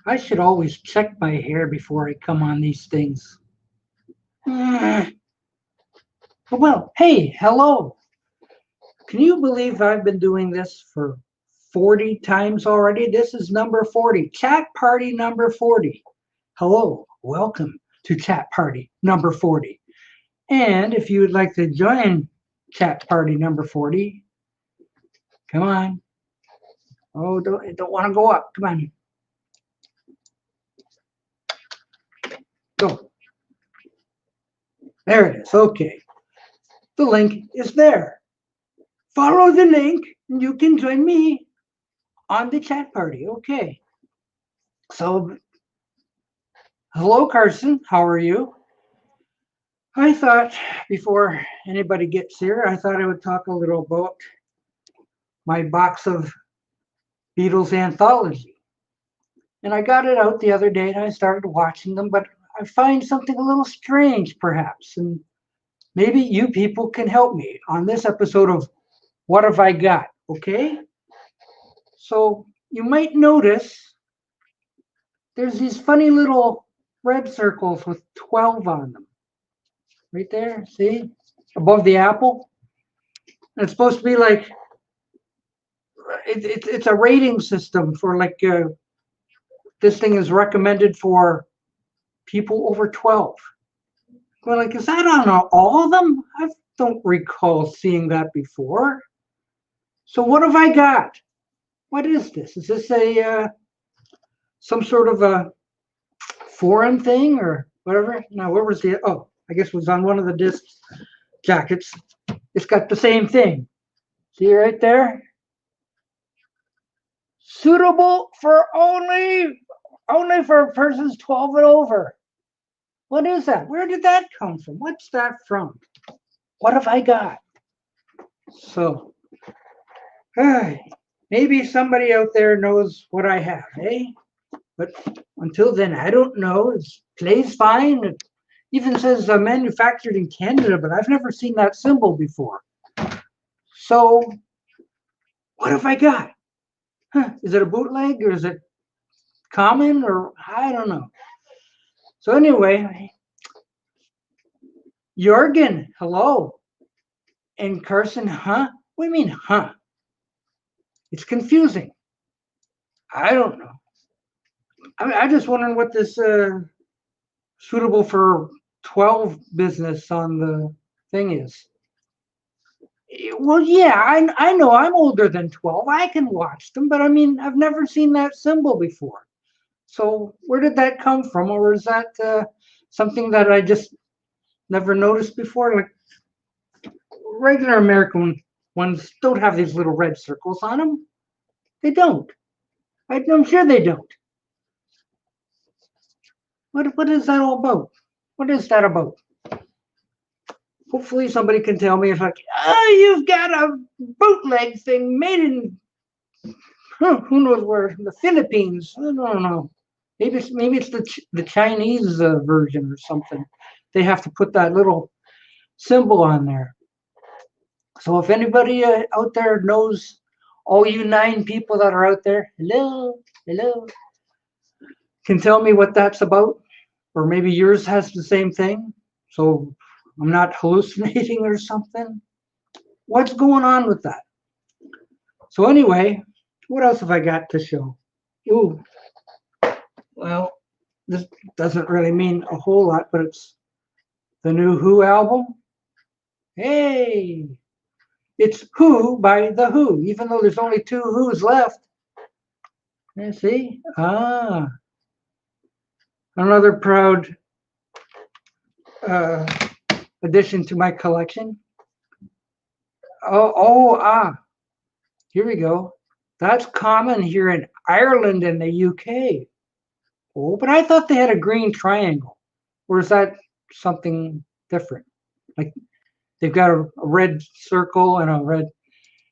I should always check my hair before I come on these things. Mm, Well, hey, hello. Can you believe I've been doing this for 40 times already? This is number 40, chat party number 40. Hello, welcome to chat party number 40. And if you would like to join chat party number 40, come on. Oh, don't want to go up. Come on, go. There it is. Okay. The link is there. Follow the link and you can join me on the chat party. Okay. So, hello, Carson. How are you? I thought before anybody gets here, I thought I would talk a little about my box of Beatles anthology. And I got it out the other day and I started watching them, but I find something a little strange, perhaps. And maybe you people can help me on this episode of What Have I Got? Okay? So you might notice there's these funny little red circles with 12 on them. Right there, see? Above the apple. And it's supposed to be like, it's a rating system for like, this thing is recommended for people over 12. Well, like, is that on all of them? I don't recall seeing that before. So what have I got? What is this? Is this a some sort of a foreign thing or whatever? Now, where was the? Oh, I guess it was on one of the disc jackets. It's got the same thing. See right there? Suitable for only for persons 12 and over. What is that? Where did that come from? What's that from? What have I got? So, maybe somebody out there knows what I have, eh? But until then, I don't know. It plays fine. It even says manufactured in Canada, but I've never seen that symbol before. So, what have I got? Is it a bootleg or is it common or I don't know. So anyway, Jorgen, hello. And Carson, huh? What do you mean, huh? It's confusing. I don't know. I just wondering what this suitable for 12 business on the thing is. Well, yeah, I know I'm older than 12. I can watch them, but I mean, I've never seen that symbol before. So where did that come from? Or is that something that I just never noticed before? Like regular American ones don't have these little red circles on them. They don't. I'm sure they don't. What is that all about? What is that about? Hopefully somebody can tell me. It's like, oh, you've got a bootleg thing made in who knows where, the Philippines. I don't know. Maybe it's the Chinese version or something. They have to put that little symbol on there. So if anybody out there knows, all you 9 people that are out there, hello, can tell me what that's about, or maybe yours has the same thing. So I'm not hallucinating or something. What's going on with that? So anyway, what else have I got to show? Ooh, well, this doesn't really mean a whole lot, but it's the new Who album. Hey, it's Who by The Who, even though there's only 2 Who's left. You see? Another proud uh, addition to my collection. Here we go. That's common here in Ireland and the UK. Oh, but I thought they had a green triangle. Or is that something different? Like they've got a red circle and a red.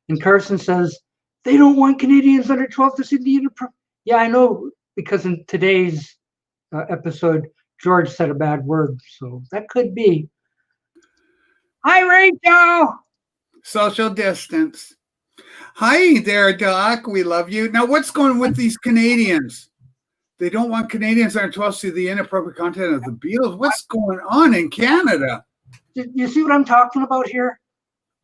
And Carson says they don't want Canadians under 12 to see the. Yeah, I know because in today's episode, George said a bad word, so that could be. Hi, Rachel. Social distance. Hi there, Doc. We love you. Now, what's going with these Canadians? They don't want Canadians aren't to see the inappropriate content of the Beatles. What's going on in Canada? You see what I'm talking about here?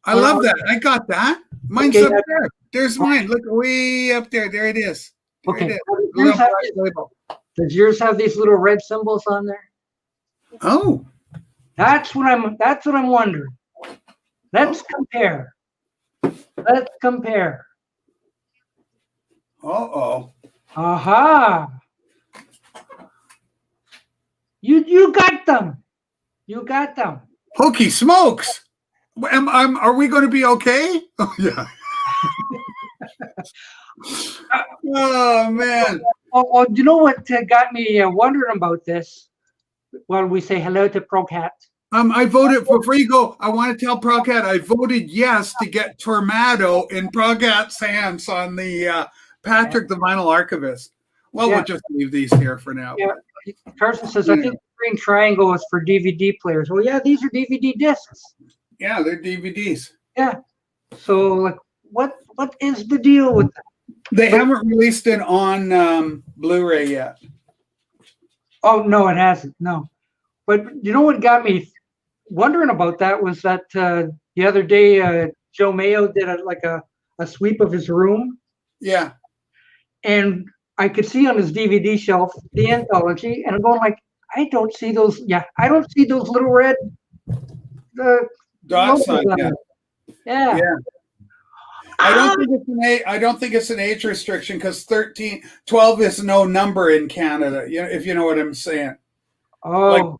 I love that. I got that. Mine's Okay, up there. There's mine. Look way up there. There it is. There Okay. it is. Little black label. Does yours have these little red symbols on there? Oh, That's what I'm wondering. Let's compare. Let's compare. uh-oh. Aha. You got them. You got them. Hokey smokes. Are we going to be okay? Oh, yeah. Oh, man. Well, you know what got me wondering about this? While we say hello to ProCat. I voted before you go. I want to tell ProCat I voted yes to get Tornado in ProCat's hands on the Patrick the Vinyl Archivist. Well, we'll just leave these here for now. Yeah. Carson says, I think the green triangle is for DVD players. Well, yeah, these are DVD discs. Yeah, they're DVDs. Yeah. So, like, what is the deal with that? They haven't released it on Blu-ray yet. Oh, no, it hasn't. No. But you know what got me wondering about that was that the other day, Joe Mayo did a sweep of his room. Yeah. And I could see on his DVD shelf the anthology, and I'm going like, I don't see those. Yeah, I don't see those little red dots on it. Yeah. I don't think it's an age restriction because 12 is no number in Canada. You know, if you know what I'm saying. Oh.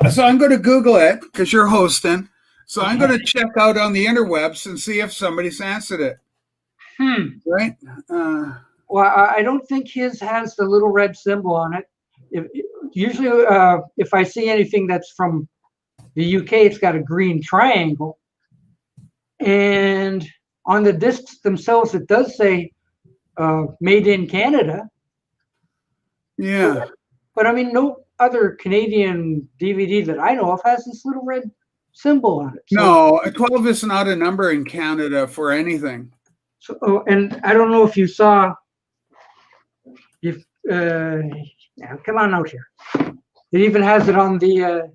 So I'm going to Google it because you're hosting. So I'm going to check out on the interwebs and see if somebody's answered it. Right? Well, I don't think his has the little red symbol on it. Usually, if I see anything that's from the UK, it's got a green triangle. And on the discs themselves, it does say made in Canada. Yeah. But I mean, no other Canadian DVD that I know of has this little red symbol on it. So, no, 12 is not a number in Canada for anything. So, and I don't know if you saw, now come on out here. It even has it on the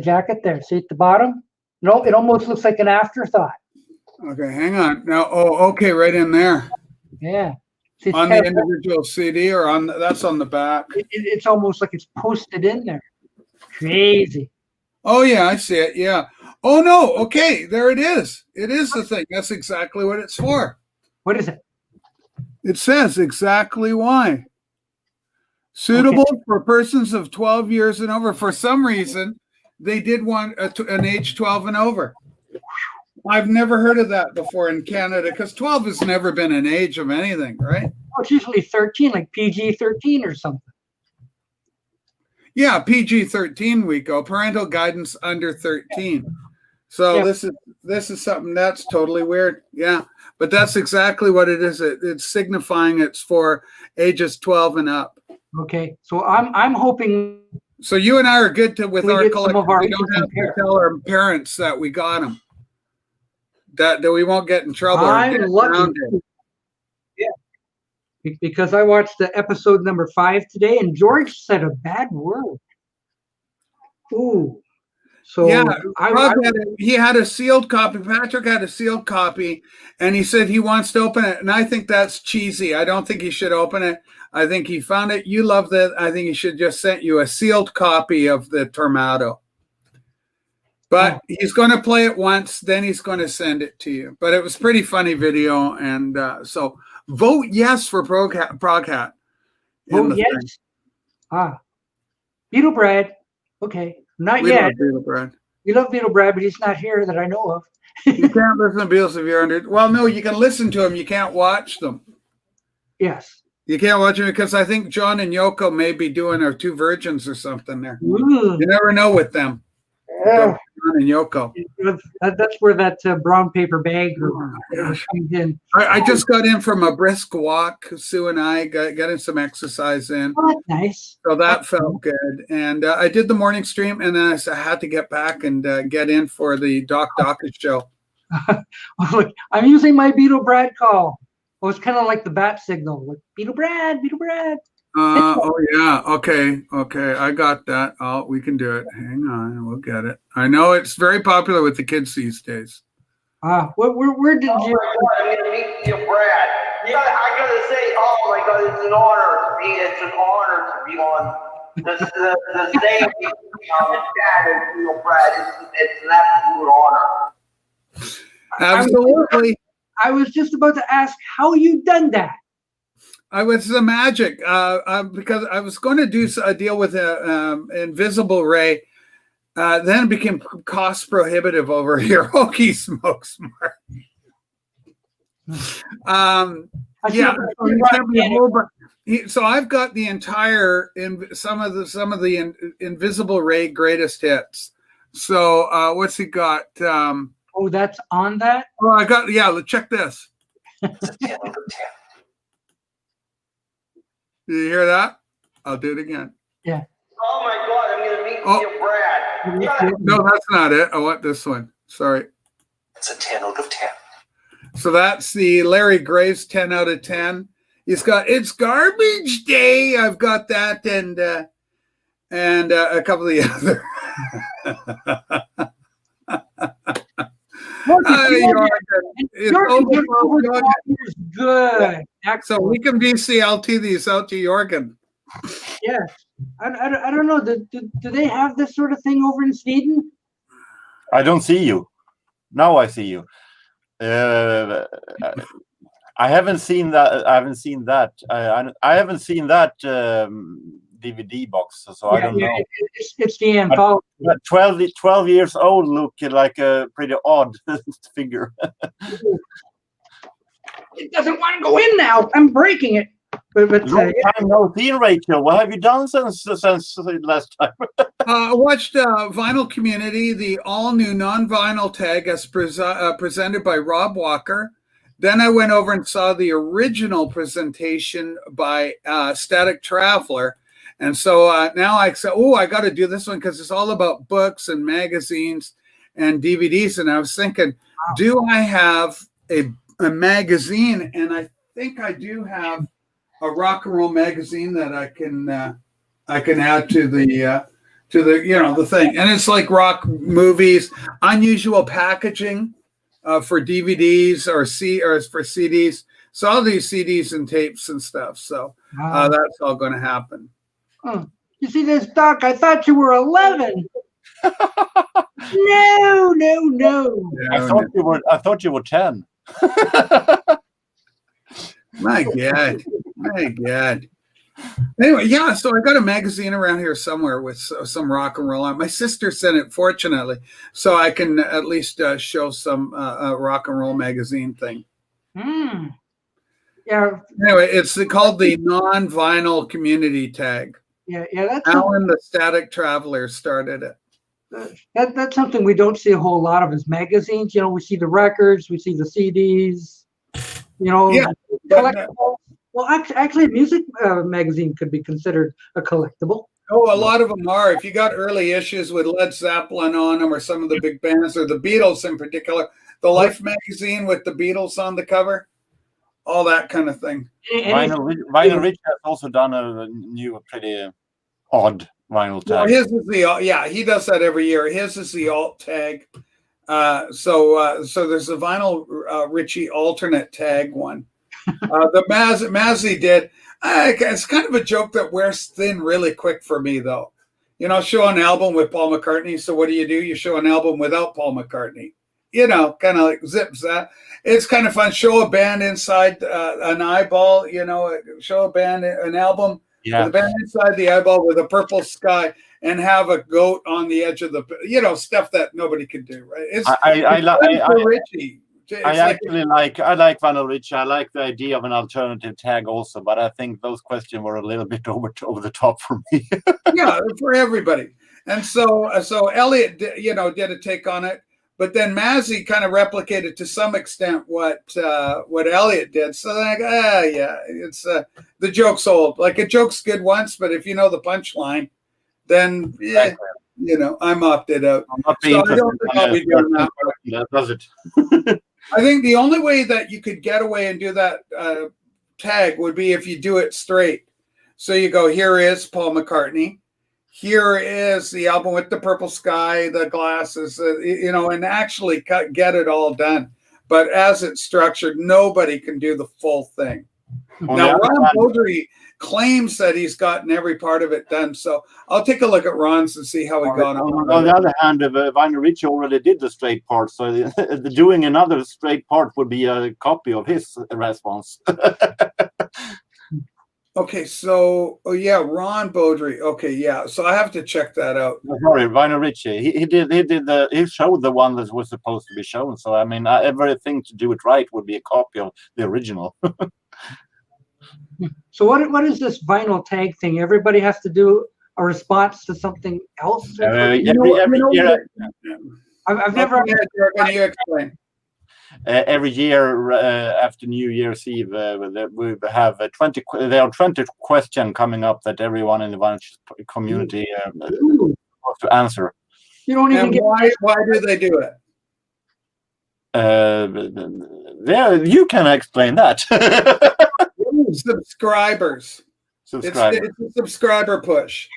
jacket there. See at the bottom? No, it almost looks like an afterthought. Okay, hang on. Now, okay, right in there. Yeah. See, on the individual CD or that's on the back? It's almost like it's posted in there. Crazy. Oh, yeah, I see it. Yeah. Oh, no. Okay, there it is. It is the thing. That's exactly what it's for. What is it? It says exactly why. Suitable for persons of 12 years and over. For some reason, they did want an age 12 and over. I've never heard of that before in Canada because 12 has never been an age of anything, right? Oh, it's usually 13, like PG-13 or something. Yeah, PG-13 we go. Parental guidance under 13. So this is something that's totally weird. Yeah, but that's exactly what it is. It's signifying it's for ages 12 and up. Okay, so I'm hoping. So you and I are good with our collection. We don't have to tell our parents that we got them. That we won't get in trouble. I'm lucky. Yeah, because I watched the episode number 5 today, and George said a bad word. Ooh. So yeah, he had a sealed copy. Patrick had a sealed copy, and he said he wants to open it. And I think that's cheesy. I don't think he should open it. I think he found it. You loved it. I think he should just sent you a sealed copy of the Tornado. But he's going to play it once, then he's going to send it to you. But it was pretty funny video, and so vote yes for ProCat. Vote yes. Beetle Brad. Okay, not we yet. Love Beetle Brad. We love Beetle Brad, but he's not here that I know of. You can't listen to Beatles if you're under. Well, no, you can listen to them. You can't watch them. Yes. You can't watch them because I think John and Yoko may be doing our 2 virgins or something there. Ooh. You never know with them. John and Yoko. That's where that brown paper bag comes in. I just got in from a brisk walk. Sue and I getting some exercise in. Oh, that's nice. So that felt good. And I did the morning stream, and then I had to get back and get in for the Doc Dockett show. Look, I'm using my Beetle Brad call. Well, it's kind of like the bat signal, like Beetle Brad, Beetle Brad. Oh yeah. Okay. I got that. Oh, we can do it. Hang on, we'll get it. I know it's very popular with the kids these days. Where did you? I'm gonna meet you, Brad. Yeah, I gotta say, oh my God, it's an honor to be on the same chat as you, Brad. It's an absolute honor. Absolutely. I was just about to ask how you done that. I was the magic because I was going to do a deal with an invisible ray. Then it became cost prohibitive over here. Hokie smokes, Mark. So I've got the entire some of the invisible ray greatest hits. So what's he got? Oh, that's on that. Oh, I got check this. Did you hear that? I'll do it again. Yeah. Oh my God, I'm gonna meet you, Brad. No, that's not it. I want this one. Sorry. It's a 10 out of 10. So that's the Larry Graves 10 out of 10. He's got It's Garbage Day. I've got that and a couple of the other. It's good. So we can VCLT these out to Jorgen. Yeah. I don't know. Do they have this sort of thing over in Sweden? I don't see you. Now I see you. I haven't seen that. I haven't seen that. I haven't seen that DVD box, so I don't know. It's the anthology. But 12 years old look like a pretty odd figure. It doesn't want to go in now. I'm breaking it. But long time no seen, Rachel. What have you done since last time? I watched Vinyl Community, the all-new non-vinyl tag as presented by Rob Walker. Then I went over and saw the original presentation by Static Traveler. And so now I said, I got to do this one because it's all about books and magazines and DVDs. And I was thinking, do I have a magazine? And I think I do have a rock and roll magazine that I can add to the the thing. And it's like rock movies, unusual packaging for DVDs or for CDs. So all these CDs and tapes and stuff. So that's all going to happen. You see this, Doc? I thought you were 11. No. I thought you were 10. My God. Anyway, so I got a magazine around here somewhere with some rock and roll on. My sister sent it, fortunately, so I can at least show some rock and roll magazine thing. Yeah. Anyway, it's called the non-vinyl community tag. Yeah. That's Alan the Static Traveler started it. That's something we don't see a whole lot of is magazines. We see the records, we see the CDs. Collectibles. Well, actually, a music magazine could be considered a collectible. Oh, a lot of them are. If you got early issues with Led Zeppelin on them or some of the big bands or the Beatles in particular, the Life magazine with the Beatles on the cover, all that kind of thing. Vinyl Rich has also done a new, pretty odd vinyl tag. Well, his is he does that every year. His is the alt tag. So there's a Vinyl Richie alternate tag one. The Mazzy did. It's kind of a joke that wears thin really quick for me, though. Show an album with Paul McCartney. So what do? You show an album without Paul McCartney. Kind of like zips that. It's kind of fun. Show a band inside an eyeball. Show a band an album with a band inside the eyeball with a purple sky and have a goat on the edge of the stuff that nobody could do. Right? I like Richie. I like Vinyl Rich. I like the idea of an alternative tag also, but I think those questions were a little bit over the top for me. Yeah, for everybody. And so Elliot, did a take on it, but then Mazzy kind of replicated to some extent what Elliot did. So it's the joke's old. Like a joke's good once, but if you know the punchline, then I'm opted out. I'm not being interested. That does it. I think the only way that you could get away and do that tag would be if you do it straight. So you go, here is Paul McCartney. Here is the album with the purple sky, the glasses, and actually get it all done. But as it's structured, nobody can do the full thing. Now, Ron Beaudry claims that he's gotten every part of it done. So I'll take a look at Ron's and see how he got on. On the other hand, Vinyl Richie already did the straight part, so doing another straight part would be a copy of his response. Okay, so Ron Beaudry. Okay, yeah. So I have to check that out. Sorry, Vinyl Richie. He showed the one that was supposed to be shown. So I mean, everything to do it right would be a copy of the original. So what is this vinyl tag thing? Everybody has to do a response to something else? Every year. I've never. Can you explain? Every year after New Year's Eve, we have 20. There are 20 questions coming up that everyone in the vinyl community has to answer. You don't even And get. why do they do it? You can explain that. Subscribers. Subscriber. It's a subscriber push.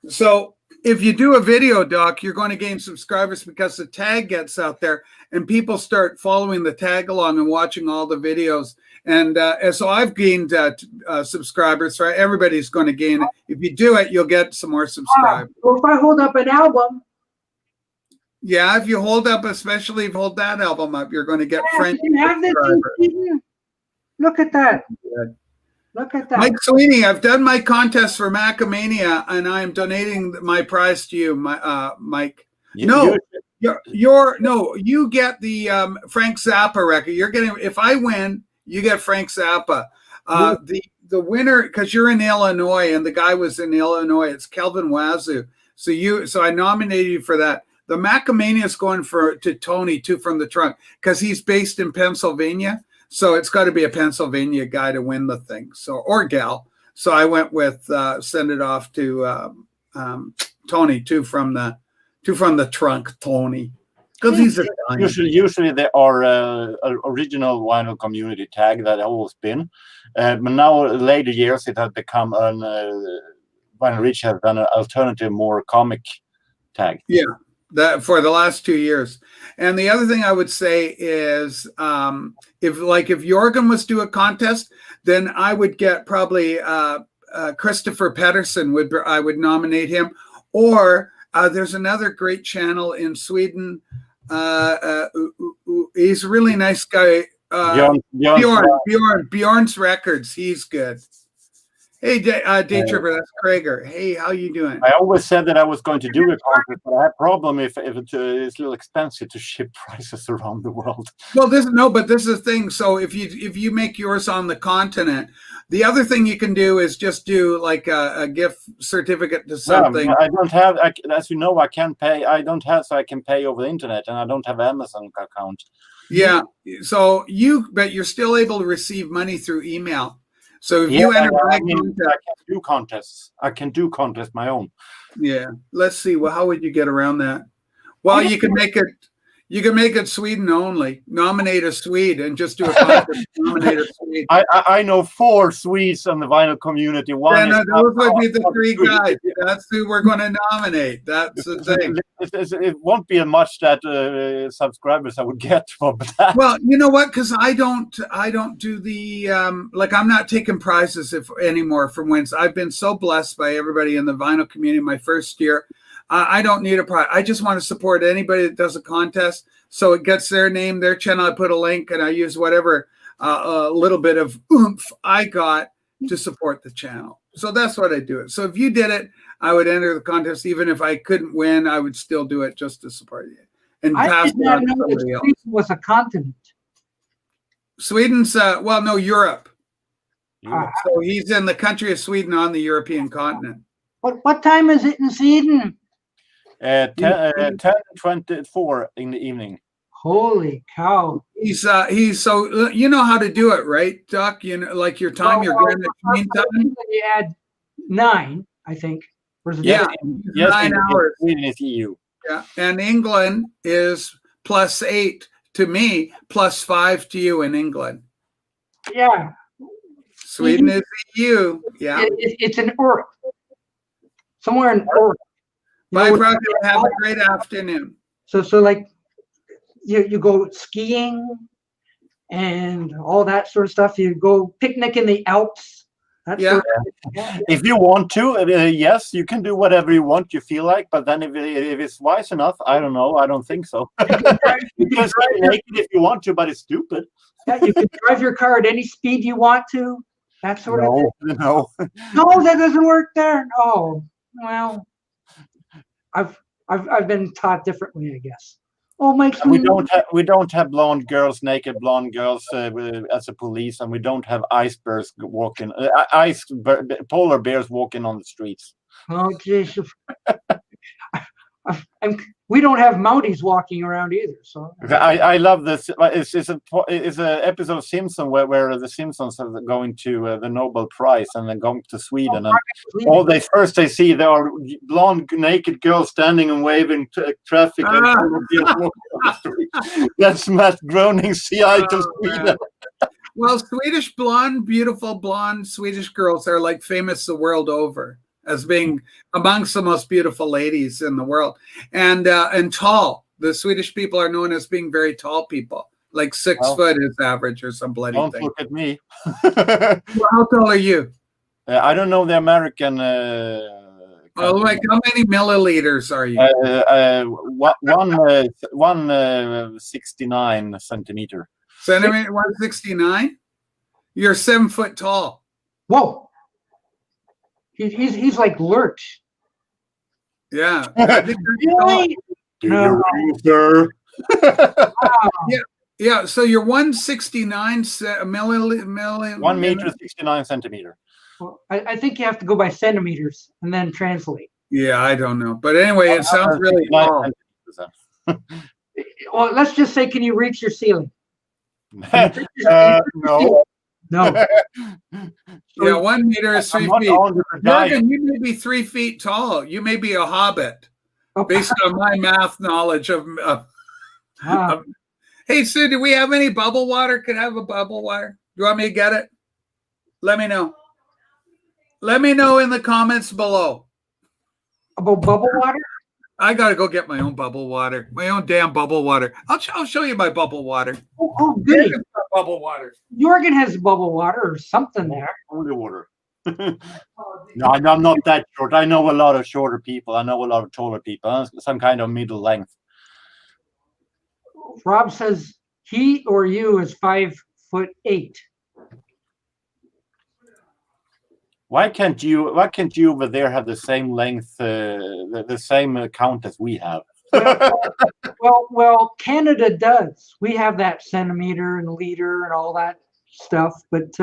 So if you do a video, Doc, you're going to gain subscribers because the tag gets out there and people start following the tag along and watching all the videos. And so I've gained subscribers. Right? Everybody's going to gain it. If you do it, you'll get some more subscribers. Well, if I hold up an album. Yeah, if you hold up, especially if you hold that album up, you're going to get French subscribers. Look at that. Look at that. Mike Sweeney, I've done my contest for Macamania, and I am donating my prize to you, Mike. You get the Frank Zappa record. You're getting, if I win, you get Frank Zappa. The winner, because you're in Illinois, and the guy was in Illinois. It's Kelvin Wazoo. So I nominated you for that. The Macamania is going to Tony too from the trunk because he's based in Pennsylvania. So it's got to be a Pennsylvania guy to win the thing. So, or gal. So I went with send it off to Tony too from the trunk, Tony, because he's usually there are original vinyl community tag that always been, but now later years it has become an Vinyl Rich has done an alternative, more comic tag. Yeah. That for the last 2 years. And the other thing I would say is if Jorgen was to do a contest, then I would get probably Christopher Pettersson I would nominate him. Or there's another great channel in Sweden. He's a really nice guy. Bjorn's Records. He's good. Hey, Day Tripper, that's Krager. Hey, how you doing? I always said that I was going to do a contest, but I have a problem if it's a little expensive to ship prices around the world. Well, this is the thing. So if you make yours on the continent, the other thing you can do is just do like a gift certificate to something. I don't have, as you know, I can't pay. I don't have, so I can pay over the internet, and I don't have Amazon account. Yeah. So but you're still able to receive money through email. So if you enter I can do contests. I can do contests my own. Yeah. Let's see. Well, how would you get around that? Well, you can make it Sweden only. Nominate a Swede and just do a contest. Nominate a Swede. I know 4 Swedes in the vinyl community. One those would be the 3 guys. That's who we're going to nominate. That's the thing. It won't be much that subscribers I would get from that. Well, you know what? Because I don't do the I'm not taking prizes anymore from wins. I've been so blessed by everybody in the vinyl community my first year. I don't need a prize. I just want to support anybody that does a contest. So it gets their name, their channel. I put a link and I use whatever a little bit of oomph I got to support the channel. So that's what I do it. So if you did it, I would enter the contest. Even if I couldn't win, I would still do it just to support you. And pass it on to somebody else. Sweden was a continent. Sweden's, Europe. So he's in the country of Sweden on the European continent. What time is it in Sweden? 10:24 in the evening. Holy cow! He's so you know how to do it, right, Doc? You know, like your time, your Greenwich Mean Time. You add 9, I think. Yeah, 9 hours. Sweden is EU. Yeah, and England is +8 to me, +5 to you in England. Yeah. Sweden is EU. Yeah. It's an Earth. Somewhere in Earth. Bye, Brock. Have a great afternoon. So like you go skiing and all that sort of stuff. You go picnic in the Alps. That's Yeah. If you want to, yes, you can do whatever you want, you feel like. But then if it's wise enough, I don't know. I don't think so. You can stay naked if you want to, but it's stupid. Yeah, you can drive your car at any speed you want to. That sort of thing. No. No, that doesn't work there. Oh, well, I've been taught differently, I guess. Oh, my We don't have naked blonde girls as a police, and we don't have icebergs walking, polar bears walking on the streets. Oh, jeez. We don't have Mounties walking around either. So I love this. It's an episode of Simpsons where the Simpsons are going to the Nobel Prize and then going to Sweden, and all they see there are blonde naked girls standing and waving traffic. That's Matt Groening's CI to Sweden. Well, Swedish beautiful blonde Swedish girls are like famous the world over as being amongst the most beautiful ladies in the world, and tall. The Swedish people are known as being very tall people, like 6 foot is average or some bloody don't thing. Look at me. Well, how tall are you? I don't know the American. Like how many milliliters are you? 169 centimeter. Centimeter 169. You're 7 foot tall. Whoa. He's like Lurch. Yeah. Really? No. Yeah. So you're 169 milliliter. 1 meter 69 centimeter. Well, I think you have to go by centimeters and then translate. Yeah, I don't know, but anyway, it sounds really tall. Well, let's just say, can you reach your ceiling? No. No. Yeah, 1 meter is 3 feet. Jorgen, you may be 3 feet tall. You may be a hobbit, based on my math knowledge of. Hey, Sue, do we have any bubble water? Can I have a bubble water? Do you want me to get it? Let me know. Let me know in the comments below. About bubble water? I gotta go get my own bubble water, my own damn bubble water. I'll show you my bubble water. Oh, good. Bubble water. Jorgen has bubble water or something there. Only water. No, I'm not that short. I know a lot of shorter people. I know a lot of taller people. Some kind of middle length. Rob says he or you is 5'8". Why can't you over there have the same length, the same count as we have? Well, Canada does. We have that centimeter and liter and all that stuff, but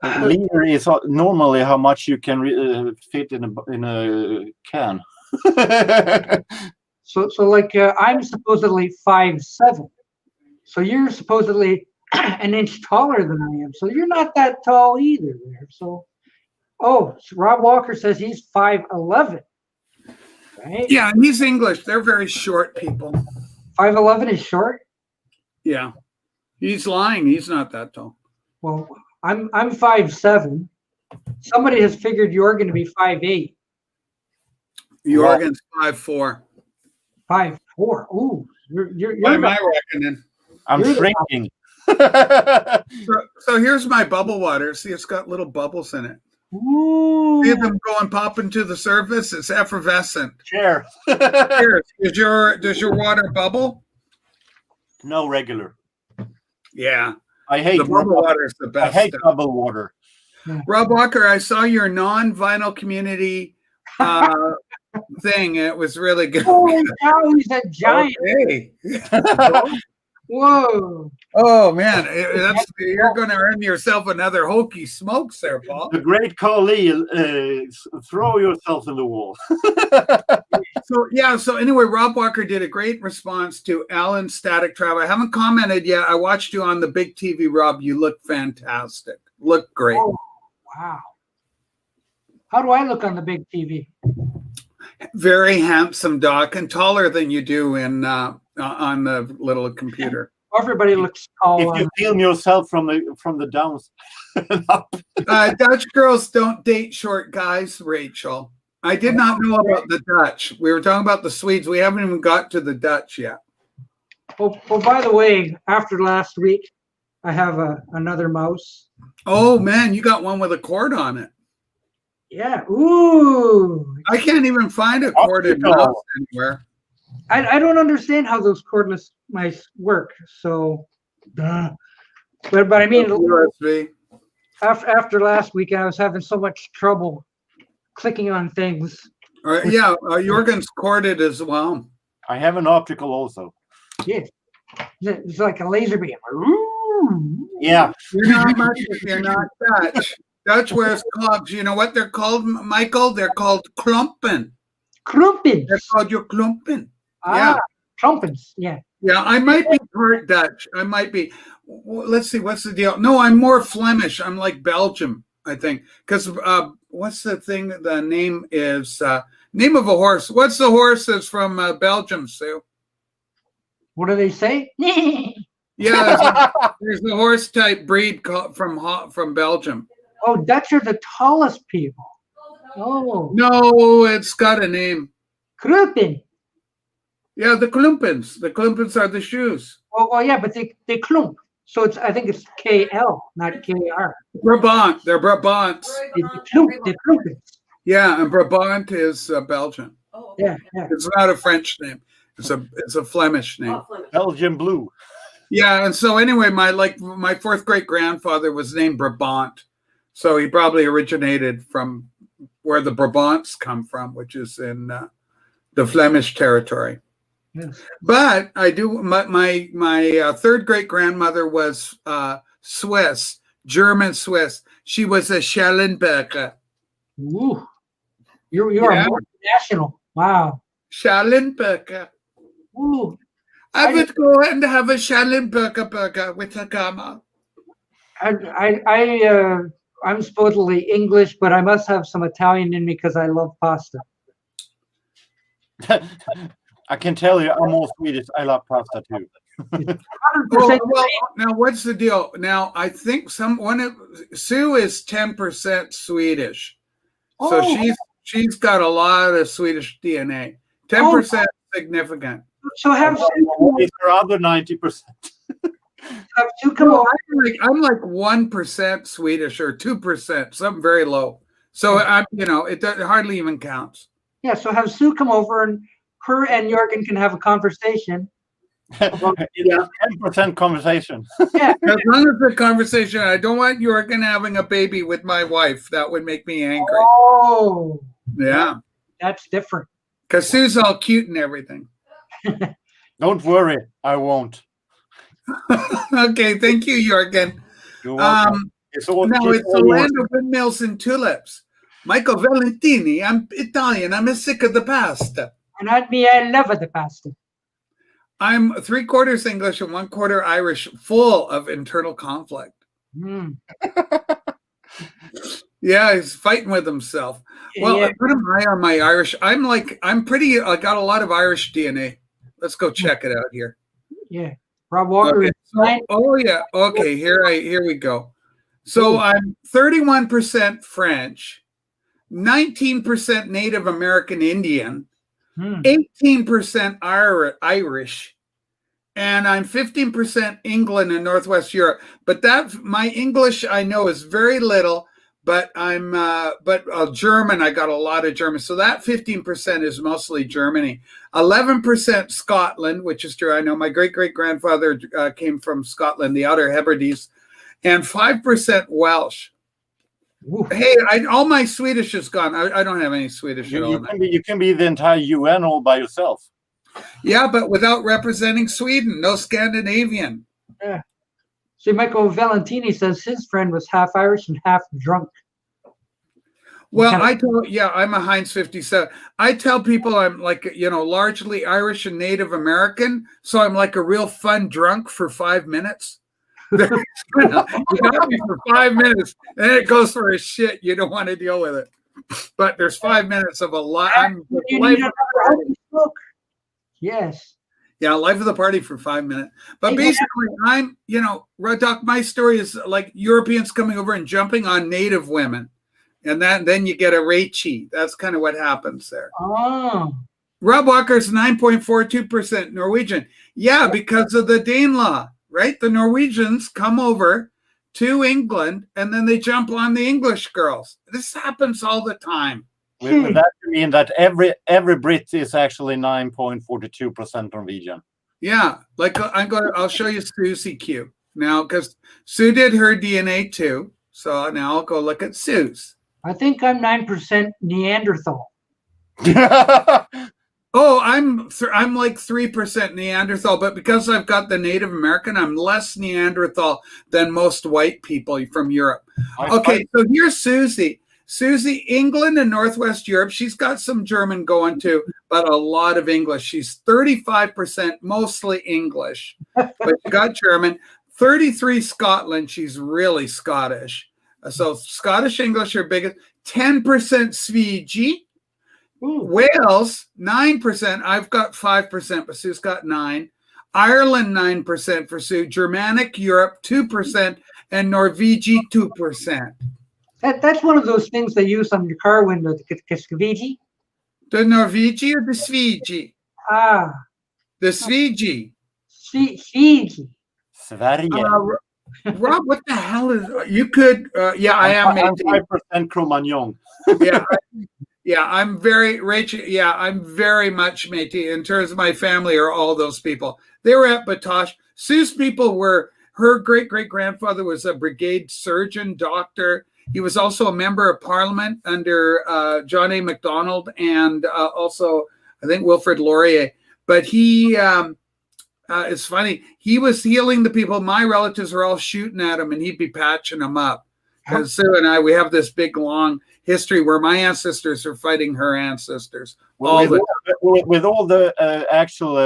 liter is normally how much you can fit in a can. So like I'm supposedly 5'7", so you're supposedly an inch taller than I am. So you're not that tall either there. So Rob Walker says he's 5'11". Right? Yeah, and he's English. They're very short people. 5'11" is short? Yeah. He's lying. He's not that tall. Well, I'm 5'7". Somebody has figured Jorgen to be 5'8". Jorgen's 5'4". 5'4". Ooh, you're by my reckoning. I'm shrinking. So here's my bubble water. See, it's got little bubbles in it. Ooh. See them go and pop into the surface? It's effervescent. Cheers. Cheers. Does your water bubble? No, regular. Yeah. I hate the bubble water is the best. I hate bubble water. Rob Walker, I saw your non-vinyl community thing. It was really good. Holy cow, he's a giant. Okay. Whoa. Oh, man. You're going to earn yourself another hokey smokes there, Paul. The great Khalil, throw yourself in the wall. So anyway, Rob Walker did a great response to Alan's static travel. I haven't commented yet. I watched you on the big TV, Rob. You look fantastic. Look great. Oh, wow. How do I look on the big TV? Very handsome, Doc, and taller than you do in on the little computer. Everybody looks tall. If you film yourself from the downs up. Dutch girls don't date short guys, Rachel. I did not know about the Dutch. We were talking about the Swedes. We haven't even got to the Dutch yet. Oh, by the way, after last week, I have another mouse. Oh man, you got one with a cord on it. Yeah. Ooh. I can't even find a corded mouse anywhere. I don't understand how those cordless mice work. So, but I mean, USB. after last week, I was having so much trouble clicking on things. Yeah, JorgenS corded as well. I have an optical also. Yeah, it's like a laser beam. Ooh. Yeah. You're not much if you're not Dutch. Dutch wears clogs. You know what they're called, Michael? They're called klumpen. Klumpens. They're called your klumpen. Ah, Klumpens. Yeah. Yeah, I might be part Dutch. I might be. Let's see, what's the deal? No, I'm more Flemish. I'm like Belgium, I think. Because what's the thing? The name is name of a horse. What's the horse that's from Belgium, Sue? What do they say? Yeah, there's a horse type breed from Belgium. Oh, Dutch are the tallest people. Oh, No, it's got a name. Klumpen. Yeah, the klumpens. The klumpens are the shoes. Oh, yeah, but they klump. So I think it's KL, not KR. Brabant. They're Brabants. They klump. They klumpens. Yeah, and Brabant is Belgian. Yeah. It's not a French name. It's a Flemish name. Belgian blue. Yeah, and so anyway, my fourth great grandfather was named Brabant, so he probably originated from where the Brabants come from, which is in the Flemish territory. Yes. But I do my third great grandmother was Swiss, German Swiss. She was a Schellenberger. Ooh, you are multinational. Wow. Schellenberger. Ooh. I would go and have a Schellenberger burger with a gamma. I'm supposedly English, but I must have some Italian in me because I love pasta. I can tell you, I'm more Swedish. I love pasta too. 100%. Well, now what's the deal? Now I think Sue is 10% Swedish, so she's got a lot of Swedish DNA. 10% significant. So have it's the other 90%. Have Sue come over? I'm like 1% Swedish or 2%, something very low. So it hardly even counts. Yeah. So have Sue come over, and her and Jorgen can have a conversation. It's 10% conversation. Yeah. As long as the conversation, I don't want Jorgen having a baby with my wife. That would make me angry. Oh. Yeah. That's different. Because Sue's all cute and everything. Don't worry, I won't. Okay, thank you, Jorgen. You're welcome. It's the land of windmills and tulips. Michael Valentini, I'm Italian. I'm sick of the pasta. And I love the pasta. I'm 3/4 English and 1/4 Irish, full of internal conflict. Mm. Yeah, he's fighting with himself. Well, Yeah. what am I on my Irish? I got a lot of Irish DNA. Let's go check it out here. Yeah. Rob Walker. Okay. Okay, here we go. So I'm 31% French, 19% Native American Indian, 18% Irish, and I'm 15% England and Northwest Europe. But my English I know is very little, but I'm German. I got a lot of German. So that 15% is mostly Germany. 11% Scotland, which is true. I know my great-great-grandfather came from Scotland, the Outer Hebrides, and 5% Welsh. Ooh. Hey, all my Swedish is gone. I don't have any Swedish at all. You can be the entire UN all by yourself. Yeah, but without representing Sweden. No Scandinavian. Yeah. See, Michael Valentini says his friend was half Irish and half drunk. Well, I'm a Heinz 57. I tell people I'm like, largely Irish and Native American. So I'm like a real fun drunk for 5 minutes. You got me for 5 minutes, and then it goes for a shit. You don't want to deal with it. But there's 5 minutes of a lot. Yes. Yeah, life of the party for 5 minutes. But basically, I'm, Red Doc, my story is like Europeans coming over and jumping on native women. And then you get a Raichi. That's kind of what happens there. Oh. Rob Walker's 9.42% Norwegian. Yeah, because of the Danelaw, right? The Norwegians come over to England and then they jump on the English girls. This happens all the time. With that, you mean that every Brit is actually 9.42% Norwegian. Yeah, like I'll show you Susie Q now because Sue did her DNA too. So now I'll go look at Sue's. I think I'm 9% Neanderthal. Oh, I'm like 3% Neanderthal, but because I've got the Native American, I'm less Neanderthal than most white people from Europe. Okay, so here's Susie. Susie, England and Northwest Europe. She's got some German going too, but a lot of English. She's 35% mostly English, but she got German. 33 Scotland. She's really Scottish. So Scottish English are biggest. 10% Svigi. Wales, 9%. I've got 5%, but Sue's got 9%. Ireland, 9% for Sue. Germanic Europe, 2%. And Norvegi, 2%. That's one of those things they use on your car window, the Kaskaviji. The Norvegi or the Svigi? Ah. The Svigi. Svigi. Sverige. Rob, what the hell is you could? Yeah, I am. I'm 5% Cro-Magnon. Yeah, I'm very Rachel. Yeah, I'm very much Métis in terms of my family. Are all those people? They were at Batoche. Sue's people were. Her great grandfather was a brigade surgeon, doctor. He was also a member of Parliament under John A. Macdonald and also I think Wilfrid Laurier. But he. It's funny. He was healing the people. My relatives were all shooting at him, and he'd be patching them up. Because Sue and I, we have this big, long history where my ancestors are fighting her ancestors. With all the actual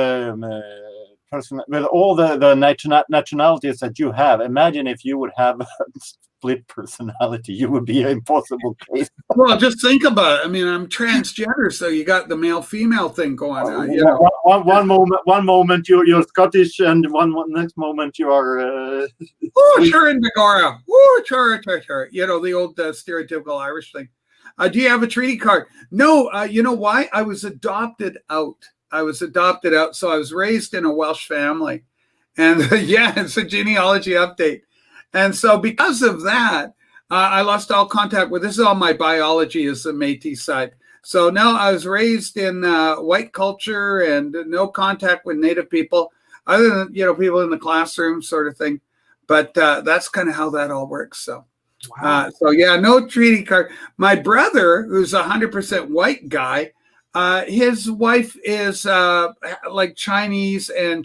person, with all the nationalities that you have, imagine if you would have a split personality. You would be an impossible case. Well, just think about it. I mean, I'm transgender, so you got the male-female thing going on. You know? One moment you're Scottish, and next moment you are. Oh, sure, in Megara. Oh, sure. You know the old stereotypical Irish thing. Do you have a treaty card? No. You know why? I was adopted out. So I was raised in a Welsh family, and yeah, it's a genealogy update. And so because of that, I lost all contact with, this is all my biology is the Métis side. So now I was raised in white culture and no contact with Native people, other than, people in the classroom sort of thing. But that's kind of how that all works. So, so yeah, no treaty card. My brother, who's 100% white guy, his wife is like Chinese and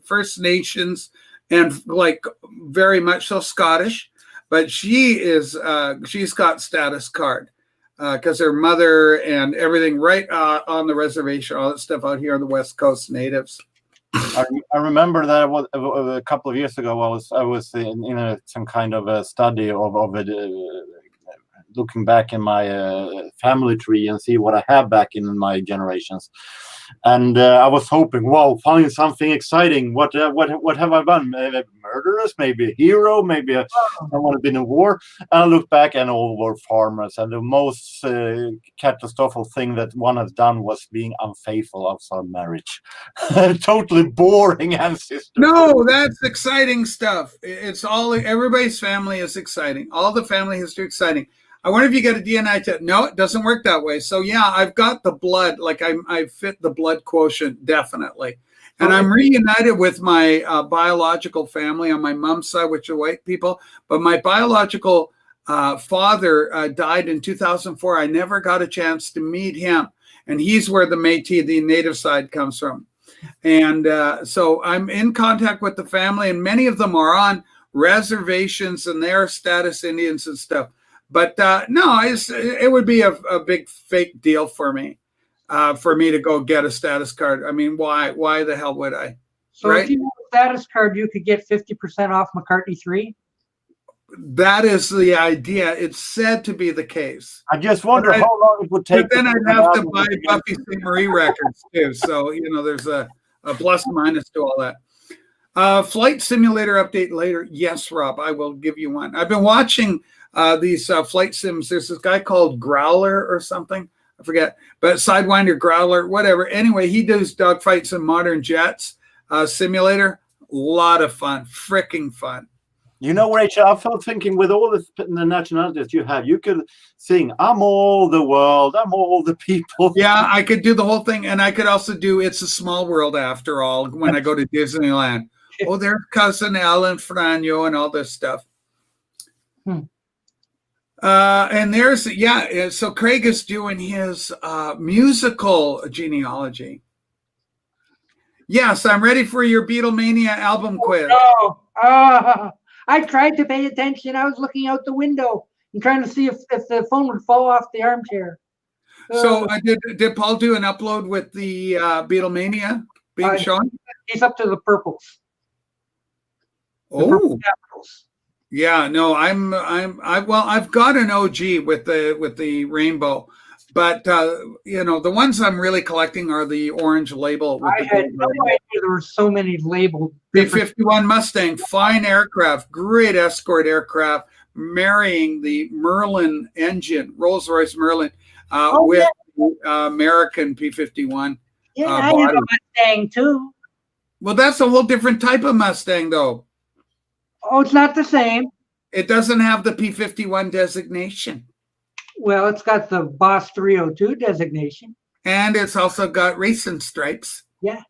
First Nations, and like very much so Scottish, but she's got status card because her mother and everything right on the reservation, all that stuff out here on the West Coast natives. I remember that a couple of years ago. I was in some kind of a study of it, looking back in my family tree and see what I have back in my generations. And I was hoping, wow, find something exciting. What have I done? Murderers, maybe a hero, maybe someone had been in war. And I looked back, and all were farmers. And the most catastrophic thing that one has done was being unfaithful outside marriage. Totally boring ancestors. No, that's exciting stuff. It's all, everybody's family is exciting. All the family history exciting. I wonder if you get a DNA test. No, it doesn't work that way. So yeah, I've got the blood, like I fit the blood quotient, definitely. And I'm reunited with my biological family on my mom's side, which are white people. But my biological father died in 2004. I never got a chance to meet him. And he's where the Métis, the native side, comes from. And so I'm in contact with the family, and many of them are on reservations, and they're status Indians and stuff. But no, it would be a big fake deal for me to go get a status card. I mean, why the hell would I? So if you have a status card, you could get 50% off McCartney 3? That is the idea. It's said to be the case. I just wonder how long it would take. But then I'd have to buy Buffy St. Marie records too. So, there's a a plus and minus to all that. Flight simulator update later. Yes, Rob, I will give you one. I've been watching these flight sims. There's this guy called Growler or something. I forget, but Sidewinder, Growler, whatever. Anyway, he does dogfights in modern jets simulator. A lot of fun, freaking fun. You know, Rachel, I felt thinking with all the nationalities you have, you could sing, I'm all the world, I'm all the people. Yeah, I could do the whole thing. And I could also do It's a Small World After All when I go to Disneyland. Oh, there's Cousin Alan Franjo and all this stuff. And there's, yeah, so Craig is doing his musical genealogy. Yes, I'm ready for your Beatlemania album quiz. Oh, I tried to pay attention. I was looking out the window and trying to see if the phone would fall off the armchair. So did Paul do an upload with the Beatlemania being shown? He's up to the purples. Oh, yeah. No, I've got an OG with the rainbow, but you know, the ones I'm really collecting are the orange label. With I had no idea there were so many labeled. B-51 Mustang, fine aircraft, great escort aircraft, marrying the Merlin engine, Rolls-Royce Merlin, with American P-51. Yeah, I have a Mustang too. Well, that's a whole different type of Mustang, though. Oh, it's not the same. It doesn't have the P-51 designation. Well, it's got the Boss 302 designation. And it's also got racing stripes. Yeah.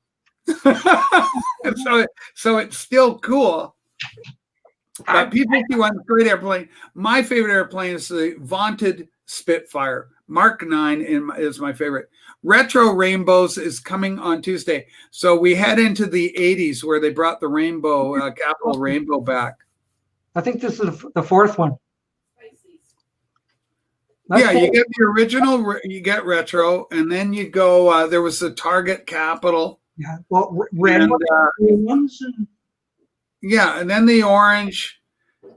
so it's still cool. But P-51 is a great airplane. My favorite airplane is the vaunted Spitfire. Mark 9 is my favorite. Retro Rainbows is coming on Tuesday. So we head into the 80s where they brought the rainbow, Capital Rainbow back. I think this is the fourth one. Yeah, you get the original, you get retro, and then you go, there was the Target Capital. Yeah, well, red ones. Yeah, and then the orange,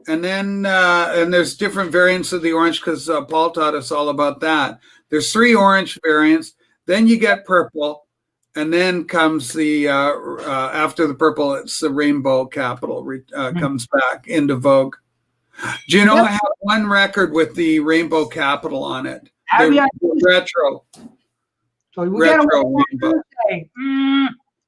and then and there's different variants of the orange because Paul taught us all about that. There's 3 orange variants. Then you get purple, and then comes the after the purple, it's the Rainbow Capital comes back into vogue. Do you know I have one record with the Rainbow Capital on it? Retro. So we retro Rainbow.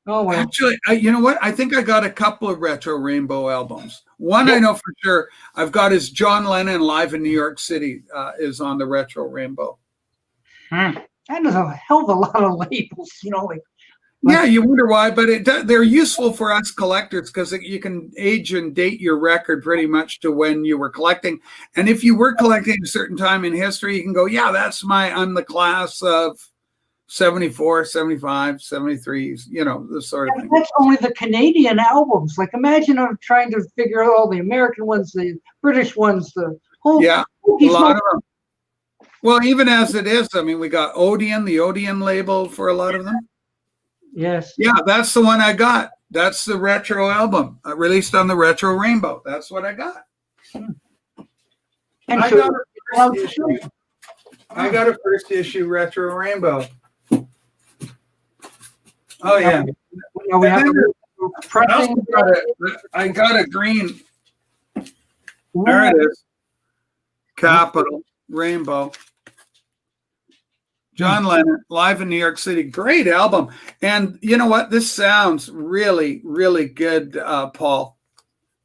Oh well. Actually, you know what? I think I got a couple of Retro Rainbow albums. One I know for sure I've got is John Lennon live in New York City is on the Retro Rainbow. That is a hell of a lot of labels, you know. Yeah, you wonder why, but they're useful for us collectors because you can age and date your record pretty much to when you were collecting. And if you were collecting a certain time in history, you can go, yeah, I'm the class of 74, 75, 73, you know, this sort of thing. That's only the Canadian albums. Like, imagine I'm trying to figure out all the American ones, the British ones, the whole. Yeah, a lot of them. Well, even as it is, I mean, we got Odeon, the Odeon label for a lot of them. Yes. Yeah, that's the one I got. That's the retro album released on the Retro Rainbow. That's what I got. I got a first issue Retro Rainbow. Oh yeah. I got a green. There it is. Capital Rainbow. John Lennon, live in New York City. Great album. And you know what? This sounds really, really good, Paul.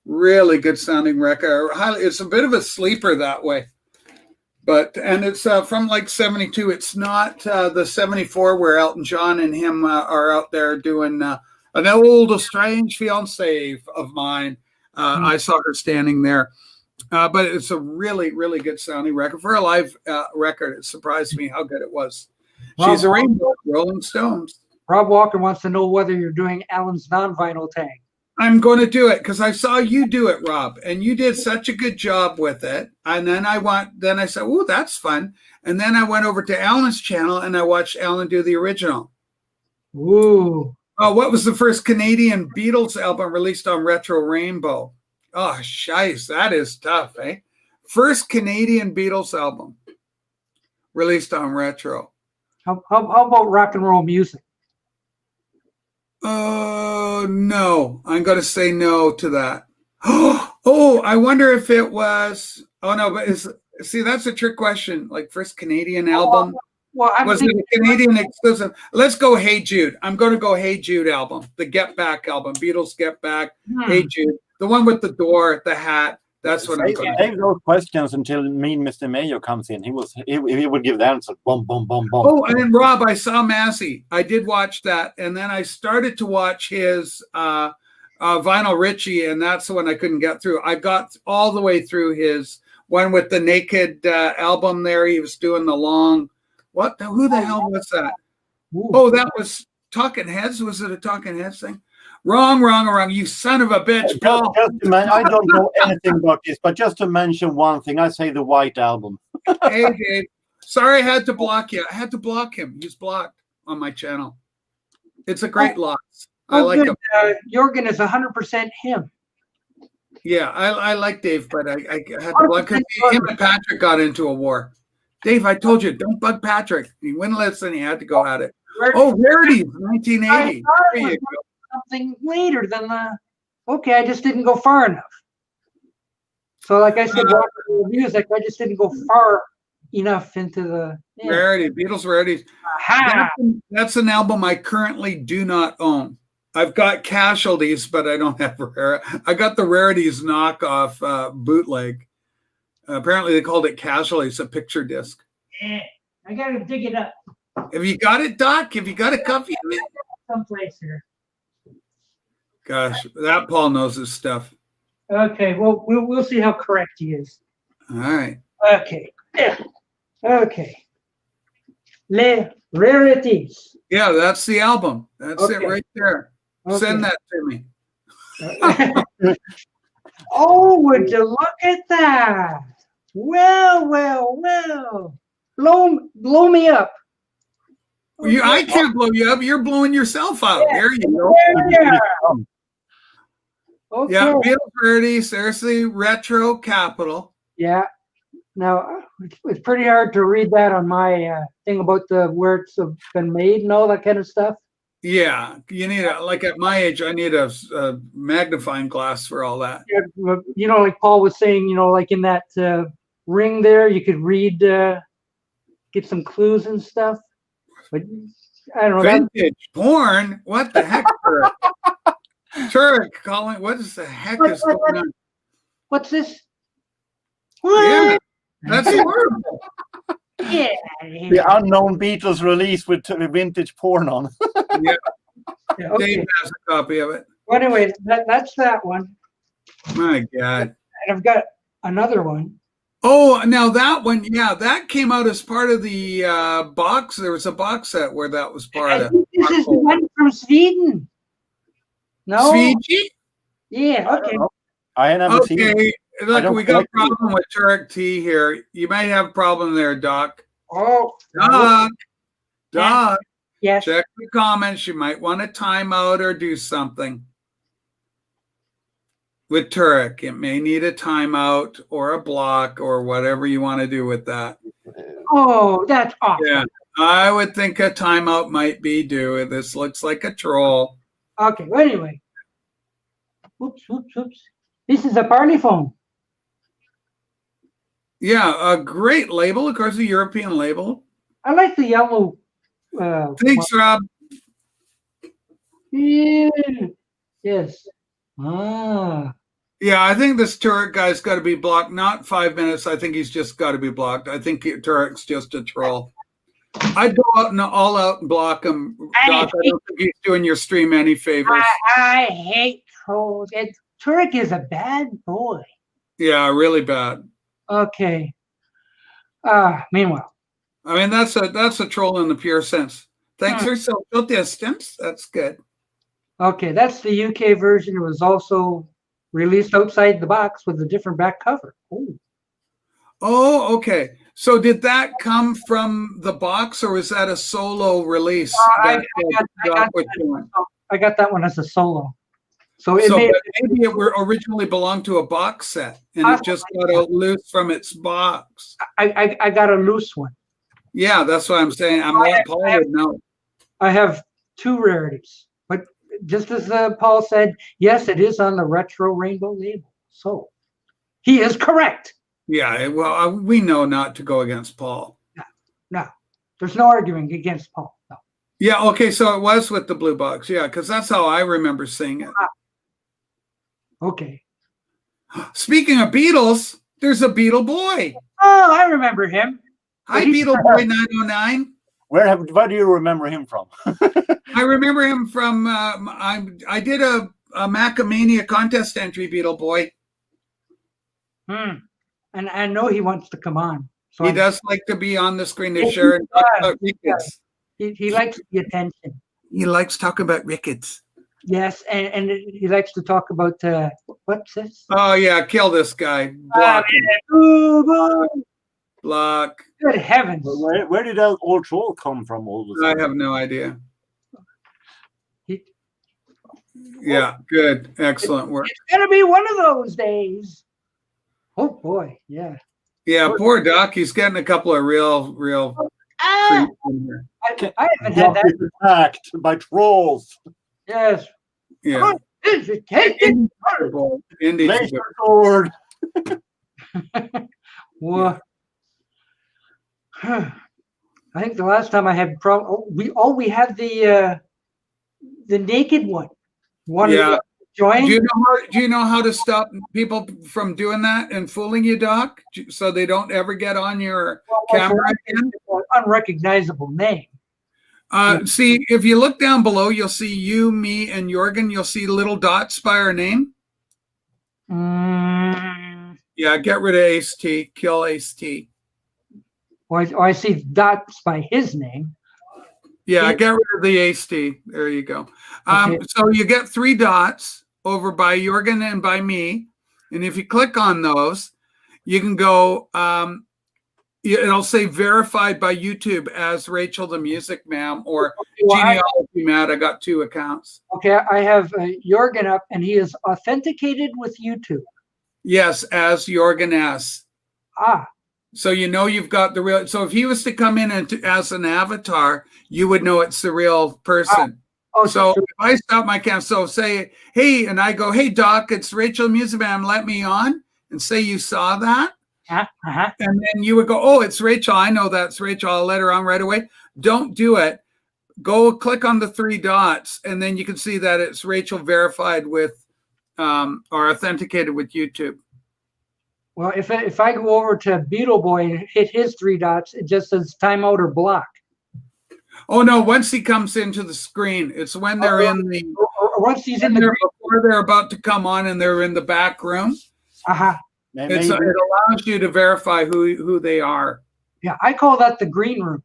Really good sounding record. It's a bit of a sleeper that way. And it's from like 72. It's not the 74 where Elton John and him are out there doing an old, strange fiancée of mine. I saw her standing there. But it's a really, really good sounding record. For a live record, it surprised me how good it was. She's a rainbow, Rolling Stones. Rob Walker wants to know whether you're doing Alan's non-vinyl tag. I'm going to do it because I saw you do it, Rob, and you did such a good job with it. And then I said, "Oh, that's fun." And then I went over to Alan's channel and I watched Alan do the original. Ooh. Oh, what was the first Canadian Beatles album released on Retro Rainbow? Oh, shice, that is tough, eh? First Canadian Beatles album released on Retro. How about rock and roll music? Oh, no. I'm going to say no to that. Oh, I wonder if it was. Oh, no, but see, that's a trick question. Like first Canadian album. Well, I'm Was it thinking, a Canadian exclusive? Let's go Hey Jude. I'm going to go Hey Jude album, the Get Back album, Beatles Get Back, Hey Jude, the one with the door, the hat. That's what I'm going to Save those questions until me and Mr. Mayo comes in. He would give the answer. Boom, boom, boom, boom. Oh, and then Rob, I saw Massey. I did watch that, and then I started to watch his Vinyl Richie, and that's the one I couldn't get through. I got all the way through his one with the Naked album. There, he was doing the long. Who the hell was that? Oh, that was Talking Heads. Was it a Talking Heads thing? Wrong. You son of a bitch, Paul. I don't know anything about this, but just to mention one thing, I say the White Album. Hey, Dave. Sorry, I had to block you. I had to block him. He's blocked on my channel. It's a great loss. I like him. Jorgen is 100% him. Yeah, I like Dave, but I had to block him. Him and Patrick got into a war. Dave, I told you, don't bug Patrick. He wouldn't listen. He had to go at it. Oh, Rarities, 1980. There you go. Something later than the. Okay, I just didn't go far enough. So, like I said, music, I just didn't go far enough into the Rarity, Beatles Rarities. That's an album I currently do not own. I've got Casualties, but I don't have I got the Rarities knockoff bootleg. Apparently, they called it Casualties, a picture disc. Yeah, I gotta dig it up. Have you got it, Doc? Have you got a copy of it? Someplace here. Gosh, that Paul knows his stuff. Okay, well, we'll see how correct he is. All right. Okay. Yeah. Okay. Les Rarities. Yeah, that's the album. That's it right there. Okay. Send that to me. Oh, would you look at that? Well. Blow me up. I can't blow you up. You're blowing yourself up. Yeah. There you go. Yeah. Okay. Yeah, Beatles Rarities. There's the retro capital. Yeah. Now, it's pretty hard to read that on my thing about where it's been made and all that kind of stuff. Yeah, you need like at my age, I need a magnifying glass for all that. Yeah, you know, like Paul was saying, you know, like in that ring there, you could read, get some clues and stuff. But I don't know. Vintage porn? What the heck? Turek calling. What is the heck is going on? What's this? Yeah, that's horrible. Yeah. The unknown Beatles release with vintage porn on. Yeah. Okay. Dave has a copy of it. Well, anyway, that's that one. My God. And I've got another one. Oh, now that one, yeah, that came out as part of the box. There was a box set where that was part of. This is the one from Sweden. No. Sweden? Yeah. Okay. I never seen it. Okay. Look, we got a problem with Turek T here. You might have a problem there, Doc. Oh. Doc. Yes. Check the comments. You might want to time out or do something. With Turek, it may need a timeout or a block or whatever you want to do with that. Oh, that's awesome. Yeah, I would think a timeout might be due. This looks like a troll. Okay, well, anyway. Oops. This is a party phone. Yeah, a great label. Of course, a European label. I like the yellow. Thanks, Rob. Yeah. Yes. Ah. Yeah, I think this Turek guy's got to be blocked. Not 5 minutes. I think he's just got to be blocked. I think Turek's just a troll. I'd go out and all out and block him, Doc. I don't think he's doing your stream any favors. I hate trolls. Turek is a bad boy. Yeah, really bad. Okay. Meanwhile. I mean, that's a troll in the pure sense. Thanks for social distance. That's good. Okay, that's the UK version. It was also released outside the box with a different back cover. Ooh. Oh, okay. So did that come from the box, or was that a solo release? I got that one as a solo. So maybe it originally belonged to a box set, and it just got out loose from its box. I got a loose one. Yeah, that's what I'm saying. I'm not Paul would know. I have two rarities, but just as Paul said, yes, it is on the retro rainbow label. So he is correct. Yeah, well, we know not to go against Paul. No, there's no arguing against Paul. No. Yeah, okay, so it was with the blue box. Yeah, because that's how I remember seeing it. Okay. Speaking of Beatles, there's a Beetle Boy. Oh, I remember him. Hi, But he's- Beetle Boy 909. Where do you remember him from? I remember him from, I did a Macamania contest entry, Beetle Boy. And I know he wants to come on. So He does like to be on the screen to Yes, share he and talk does. about rickets. He likes the attention. He likes talking about rickets. Yes, and he likes to talk about what's this? Oh, yeah, kill this guy. Block. Boo, boo. Block. Good heavens! Where did that old troll come from all of a I sudden? have no idea. He- Yeah, good. Excellent work. It's gonna be one of those days. Oh boy, yeah. Yeah, poor Doc. He's getting a couple of real Ah, creeps in here. I haven't had Doc that. is attacked by trolls. Yes. Yeah. Education. Indeed. Laser sword. What? I think the last time I had we had the naked one. Yeah. Join. Do you know how to stop people from doing that and fooling you, Doc? So they don't ever get on your camera again? Unrecognizable name. See, if you look down below, you'll see you, me, and Jorgen. You'll see little dots by our name. Yeah, get rid of Ace T. Kill Ace T. I see dots by his name. Yeah, get rid of the Ace T. There you go. Okay. So you get 3 dots over by Jorgen and by me. And if you click on those, you can go, it'll say verified by YouTube as Rachel the Music Ma'am or Genealogy Matt. I got 2 accounts. Okay, I have Jorgen up, and he is authenticated with YouTube. Yes, as Jorgen S. Ah, So you know you've got the real. So if he was to come in as an avatar, you would know it's the real person. So if I stop my cam, so say, hey, and I go, hey, Doc, it's Rachel Music Ma'am, let me on, and say you saw that. And then you would go, oh, it's Rachel. I know that's Rachel. I'll let her on right away. Don't do it. Go click on the 3 dots, and then you can see that it's Rachel verified with or authenticated with YouTube. well, if I go over to Beetle Boy and hit his 3 dots, it just says timeout or block. Oh, no, once he comes into the screen, it's when they're in the, Or once he's in the green. before they're about to come on and they're in the back room. Maybe, It allows you to verify who they are. Yeah, I call that the green room.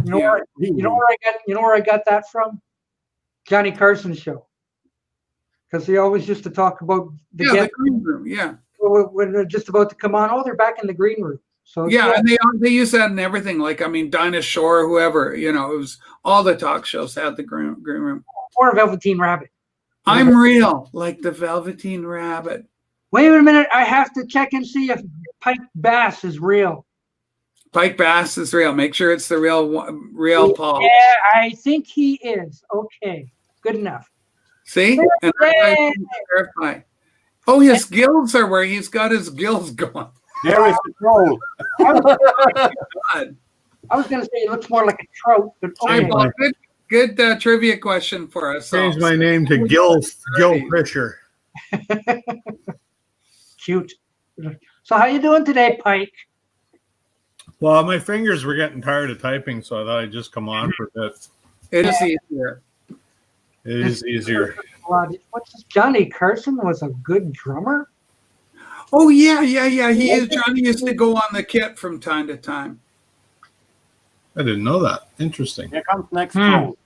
You know, where I got that from? Johnny Carson's show. Because he always used to talk about the green room. Yeah. when they're just about to come on. Oh, they're back in the green room. So Yeah, and they use that in everything. Like, I mean, Dinah Shore, whoever, it was all the talk shows had the green room. Or a Velveteen Rabbit. I'm real, like the Velveteen Rabbit. Wait a minute, I have to check and see if Pike Bass is real. Pike Bass is real. Make sure it's the real Paul. Yeah, I think he is. Okay, good enough. See? And that's how you can verify. Oh, his gills are where he's got his gills going. there is the troll. God. I was going to say it looks more like a trout, but okay. Well, good trivia question for us. Change my name to Gil Fisher. Cute. So how you doing today, Pike? Well, my fingers were getting tired of typing, so I thought I'd just come on for a bit. It is easier. It is easier. What's this? Johnny Carson was a good drummer? Oh, yeah. He is. Johnny used to go on the kit from time to time. I didn't know that. Interesting. Here comes next troll.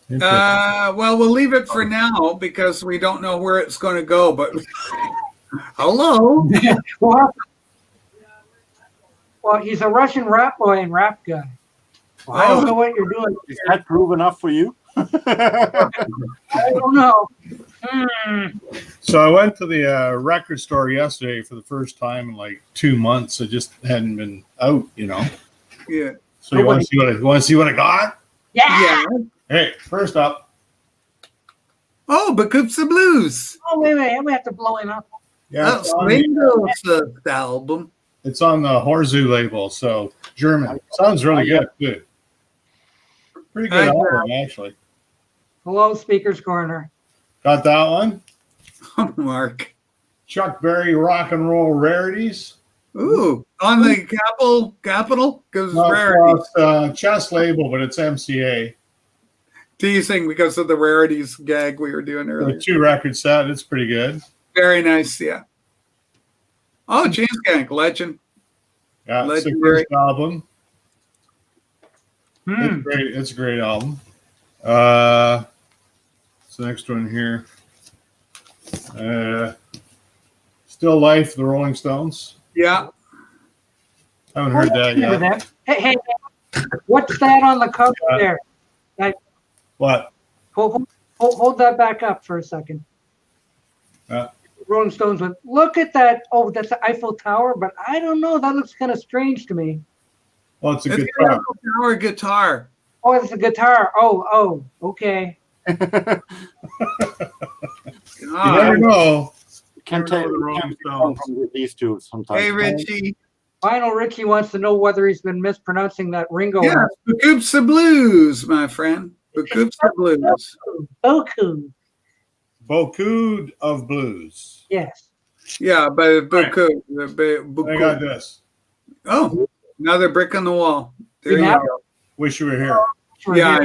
Well, we'll leave it for now because we don't know where it's going to go. But hello. Well, he's a Russian rap boy and rap guy. Well, I don't know what you're doing. Is that proof enough for you? I don't know. So I went to the record store yesterday for the first time in like 2 months. I just hadn't been out, Yeah. So you want to see what I got? Yeah. Hey, first up. Oh, Bakupsa Blues. Oh, wait. We have to blow him up. Yeah, That's Ringo's album. it's on the Horzu label, so German. Sounds really good, too. Pretty good album, actually. Hello, Speaker's Corner. Got that one? Oh, Mark. Chuck Berry Rock and Roll Rarities. Ooh, on the Capital goes No, Rarities. it's chess label, but it's MCA. Teasing because of the Rarities gag we were doing The earlier. 2-record set. It's pretty good. Very nice, yeah. Oh, James Gang, legend. Yeah, it's the Legendary. first album. It's great. It's a great album. It's the next one here. Still Life, the Rolling Stones. Yeah. I haven't heard that Remember yet. that? Hey, what's that on the cover there? What? Hold that back up for a second. Rolling Stones went, look at that. Oh, that's the Eiffel Tower, but I don't know. That looks kind of strange to me. Well, it's a It's guitar. a Tower guitar. Oh, it's a guitar. Oh, okay. You never know. Can Never know take the Rolling can Stones. from these two sometimes. Hey, Richie. Final Richie wants to know whether he's been mispronouncing that Ringo. Yeah, Bakupsa Blues, my friend. Bakupsa Blues. Boku. Beaucoup of Blues. Yes. Yeah, but Baku. I got this. Oh, another brick on the wall. There you Yeah. go. Wish you were here. Yeah,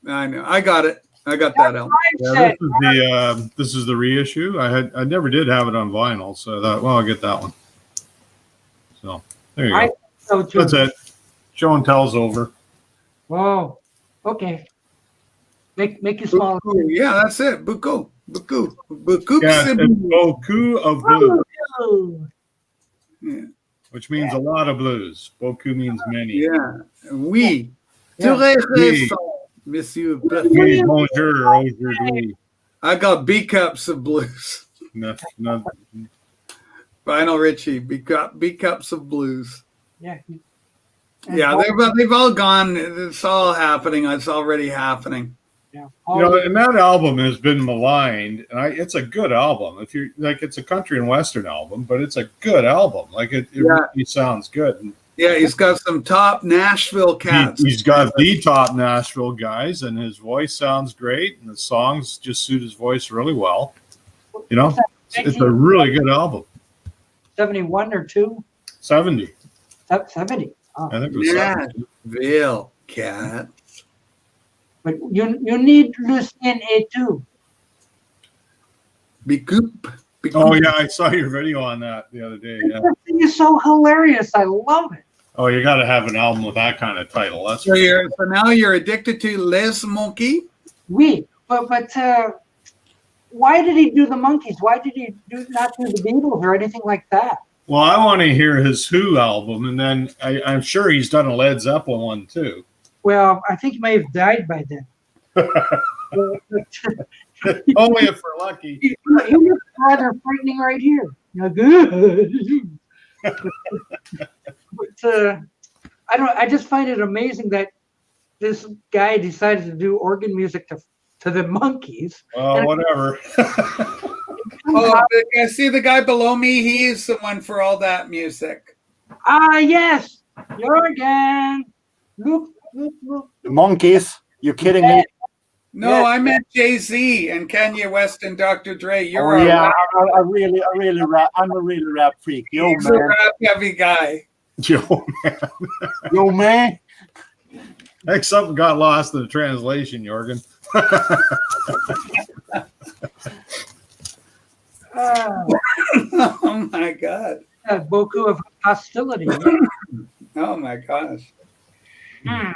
I know. I got it. I got that album. Yeah, this is the reissue. I never did have it on vinyl, so I thought, well, I'll get that one. So there you go. So too. That's it. Show and tell's over. Whoa. Okay. Make you small. Buku. Yeah, that's it. Buku. Yeah, it's Beaucoup of Blues, Oh. Yeah. which means a lot of blues. Beaucoup means many. Yeah. Oui. Yeah. Très Oui. récent, Monsieur. Oui, bonjour, aujourd'hui. I got B cups of blues. No, Final Richie, B cups of blues. Yeah. Yeah, they've all gone. It's all happening. It's already happening. Yeah. you know, and that album has been maligned, and it's a good album. If you're like, it's a country and western album, but it's a good album. Like it really sounds good. And Yeah, he's got some top Nashville cats. he's got the top Nashville guys, and his voice sounds great, and the songs just suit his voice really well. You know, it's a really good album. 71 or 2? 70. 70. Oh. I think it was 70. Nashville cat. But you need Lucien et tout. Becoop. Oh yeah, I saw your video on that the other day. Yeah. That thing is so hilarious. I love it. Oh, you got to have an album with that kind of title. That's So now you're addicted to Les Monkey? Oui, but why did he do the Monkees? Why did he not do the Beatles or anything like that? well. I want to hear his Who album, and then I'm sure he's done a Led Zeppelin one too. Well, I think he may have died by then. Only if we're lucky. He was rather frightening right here. Now, good. But I just find it amazing that this guy decided to do organ music to the Monkees. Well, whatever. Oh, I see the guy below me. He's the one for all that music. Ah, yes, Jorgen. Look. The Monkeys. You kidding me? No, Yeah. I meant Jay-Z and Kanye West and Dr. Dre. You're Oh, yeah, I'm I'm a really rap freak. Yo, a man. rap heavy guy. Joe, man. Yo, man. I think something got lost in the translation, Jorgen. Oh my God. Beaucoup of hostility. Oh my gosh. Hmm.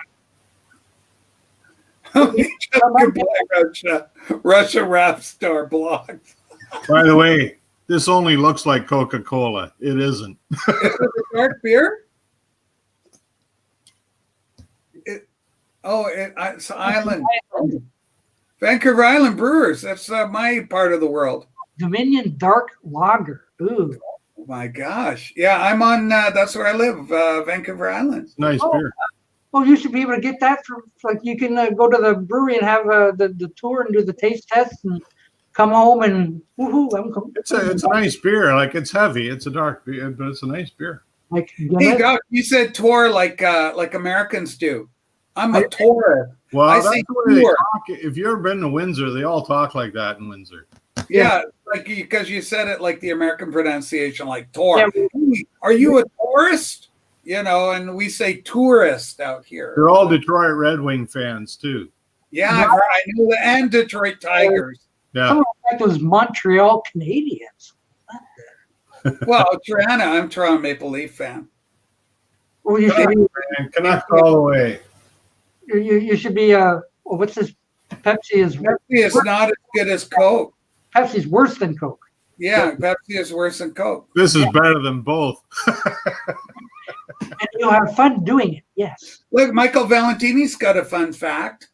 Russia rap star blocked. By the way, this only looks like Coca-Cola. It isn't. Is it a dark beer? It's Island. Vancouver Island Brewers. That's my part of the world. Dominion Dark Lager. Ooh. Oh my gosh. Yeah, I'm on, that's where I live, Vancouver Island. Nice beer. Oh, you should be able to get that from, like, you can go to the brewery and have the tour and do the taste test and come home and woohoo, It's a nice beer. Like, it's heavy. It's a dark beer, but it's a nice beer. like, Hey, Doc, you said tour like Americans do. I'm a tourer. Well, I that's say the way they tour. talk. If you've ever been to Windsor, they all talk like that in Windsor. Yeah, like because you said it like the American pronunciation, like tour. Yeah. Hey, are you a tourist? You know, and we say tourist out here. They're all Detroit Red Wing fans too. Yeah, I know the and Detroit Tigers. Yeah. some of those Montreal Canadiens. Well, Toronto, I'm a Toronto Maple Leaf fan. Well, you should be, And Canucks all the way. you should be what's this? Pepsi's not as good as Coke. Pepsi's worse than Coke. Yeah, Pepsi is worse than Coke. This is better than both. And you'll have fun doing it. Yes. Look, Michael Valentini's got a fun fact.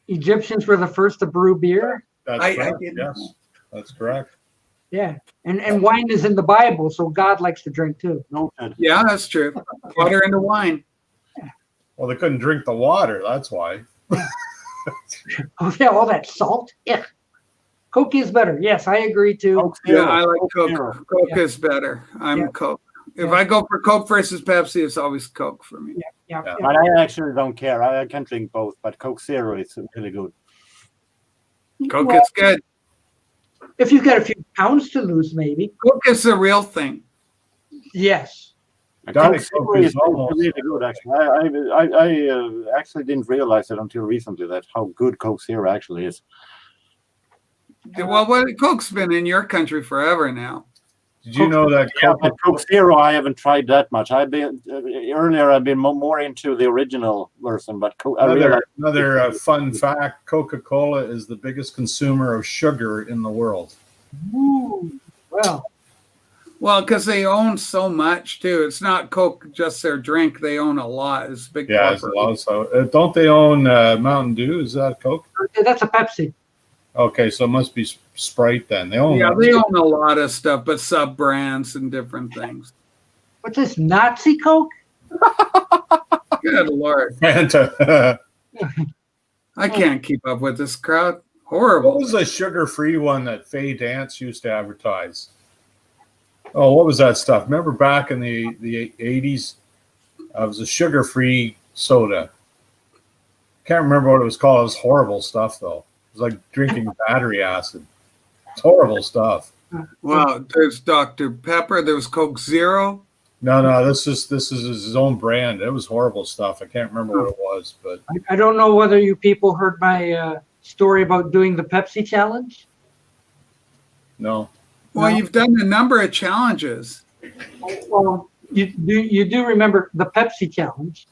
Egyptians were the first to brew beer. That's I correct. didn't Yes, know. that's correct. Yeah. And wine is in the Bible, so God likes to drink too. No, Yeah, that's true. Water into wine. Well, they couldn't drink the water. That's why. Oh yeah, all that salt. Yeah. Coke is better. Yes, I agree too. Coke Yeah, Zero, I like Coke. Zero. Coke is better. I'm Yeah. Coke. If Yeah. I go for Coke versus Pepsi, it's always Coke for me. Yeah. Yeah. But I actually don't care. I can drink both, but Coke Zero is really good. Coke Well, is good. if you've got a few pounds to lose, maybe. Coke is the real thing. Yes. And Diet Coke Zero Coke is is almost- really good, actually. I actually didn't realize it until recently that how good Coke Zero actually is. Well, Coke's been in your country forever now. Did you know that Yeah, Coke? but Coke Zero, I haven't tried that much. I've been earlier. I've been more into the original version, but I realized Another fun fact: Coca-Cola is the biggest consumer of sugar in the world. Ooh, well, Well, because they own so much too. It's not Coke just their drink; they own a lot. It's a big. Yeah, it's a corporate. lot. So, don't they own Mountain Dew? Is that Coke? that's a Pepsi. Okay, so it must be Sprite then. They own. Yeah, they own a lot of stuff, but sub brands and different things. What's this, Nazi Coke? Good Lord, Fanta. I can't keep up with this crowd. What Horrible. was the sugar-free one that Faye Dance used to advertise? Oh, what was that stuff? Remember back in the 80s? It was a sugar-free soda. Can't remember what it was called. It was horrible stuff, though. It was like drinking battery acid. It's horrible stuff. Wow, there's Dr. Pepper. There was Coke Zero. No, this is his own brand. It was horrible stuff. I can't remember what it was, but I don't know whether you people heard my story about doing the Pepsi challenge. no. Well, No. you've done a number of challenges. Well, you do remember the Pepsi challenge?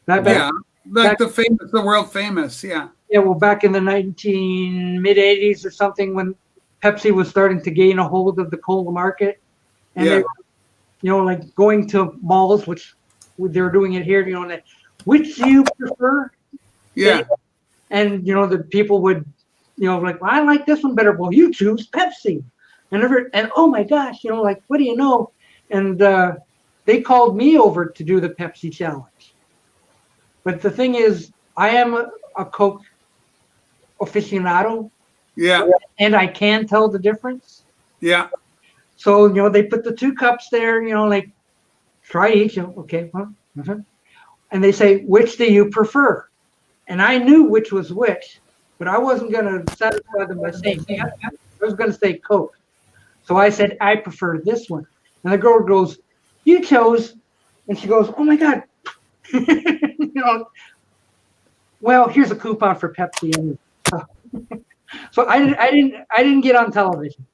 That back, Yeah, like the world famous. Yeah. Yeah, well, back in the mid-'80s or something, when Pepsi was starting to gain a hold of the cola market, and Yeah. they were, like going to malls, which they were doing it here, like, which do you prefer? Yeah. And the people would, like, well, I like this one better. Well, you choose Pepsi, and oh my gosh, like, what do you know? And they called me over to do the Pepsi challenge. But the thing is, I am a Coke aficionado, Yeah. and I can tell the difference. Yeah. So they put the 2 cups there, like, try each. Okay, and they say, which do you prefer? And I knew which was which, but I wasn't going to satisfy them by saying, I was going to say Coke. So I said, I prefer this one. And the girl goes, you chose. And she goes, oh my God. Well, here's a coupon for Pepsi. So I didn't get on television.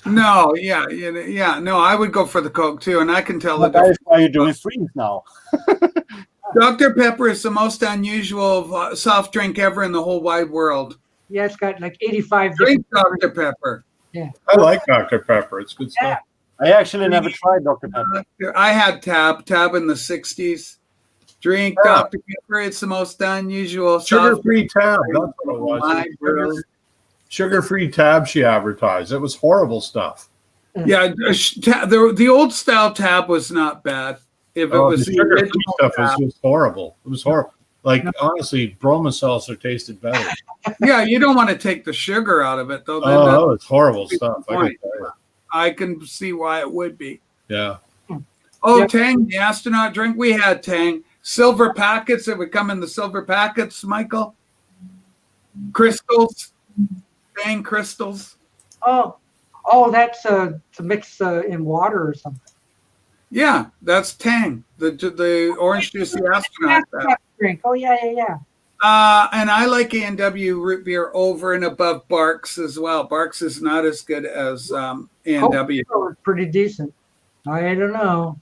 No. Yeah. No, I would go for the Coke too, and I can tell the But that difference. is why you're doing streams now. Dr. Pepper is the most unusual soft drink ever in the whole wide world. Yeah, it's got like 85 Drink different. Dr. Pepper. I like Dr. Pepper. It's good stuff. I actually never tried Dr. Pepper. I had Tab in the 60s. Drink Yeah. Dr. Pepper. It's the most unusual soft Sugar-free tab. That's what it was. wide world. Sugar-free tab she advertised. It was horrible stuff. Yeah, the old style Tab was not bad. If it Oh, was the the sugar-free original stuff was Tab. just horrible. It was horrible. Like honestly, Broma seltzer tasted better. Yeah, you don't want to take the sugar out of it, though. Then Oh, that that, was horrible stuff. I can point. tell you. I can see why it would be. Yeah. Oh, Yeah. Tang, the astronaut drink. We had Tang. Silver packets. It would come in the silver packets, Michael. Crystals. Tang crystals. Oh, that's to mix in water or something. Yeah, that's Tang. The orange juice the astronaut. Drink. Oh yeah. And I like A&W root beer over and above Barks as well. Barks is not as good as A&W. Coke is pretty decent. I don't know.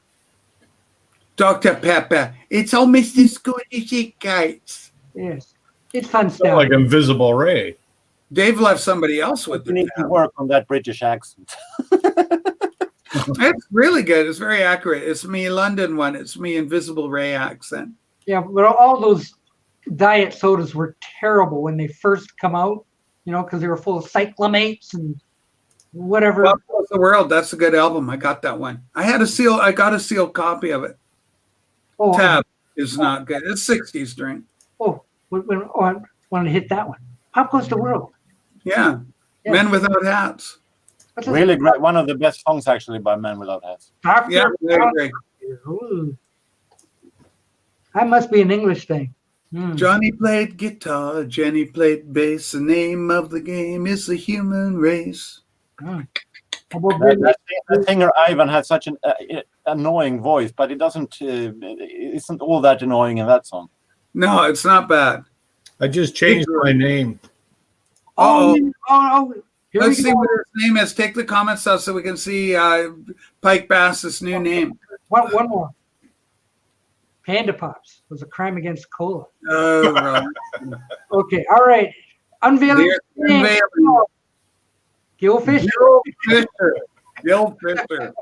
Dr. Pepper. It's almost as good as it gets. Yes, it's fun Sound stuff. like Invisible Ray. Dave left somebody else with You need to the work on that British accent. It's really good. It's very accurate. It's me London one. It's me Invisible Ray accent. Yeah, but all those diet sodas were terrible when they first come out. You know, because they were full of cyclamates and whatever. Well, Across the World. That's a good album. I got that one. I got a sealed copy of it. Oh, Tab is not good. It's 60s drink. I want to hit that one. Pop Goes the World. Yeah. Yeah. Men Without Hats. What's this? Really great. One of the best songs actually by Men Without Hats. Dr. Yeah, I agree. Ooh. That must be an English thing. Johnny played guitar, Jenny played bass. The name of the game is the human race. How about That singer Ivan has such an annoying voice, but it isn't all that annoying in that song. No, it's not bad. I just changed my name. Oh, here Let's we see go. what his name is. Take the comments out so we can see Pike Bass's new name. One more. Panda Pops was a crime against cola. Oh, right. Okay, all right. Unveiling. They're unveiling. Gil Fisher. Gil Fisher.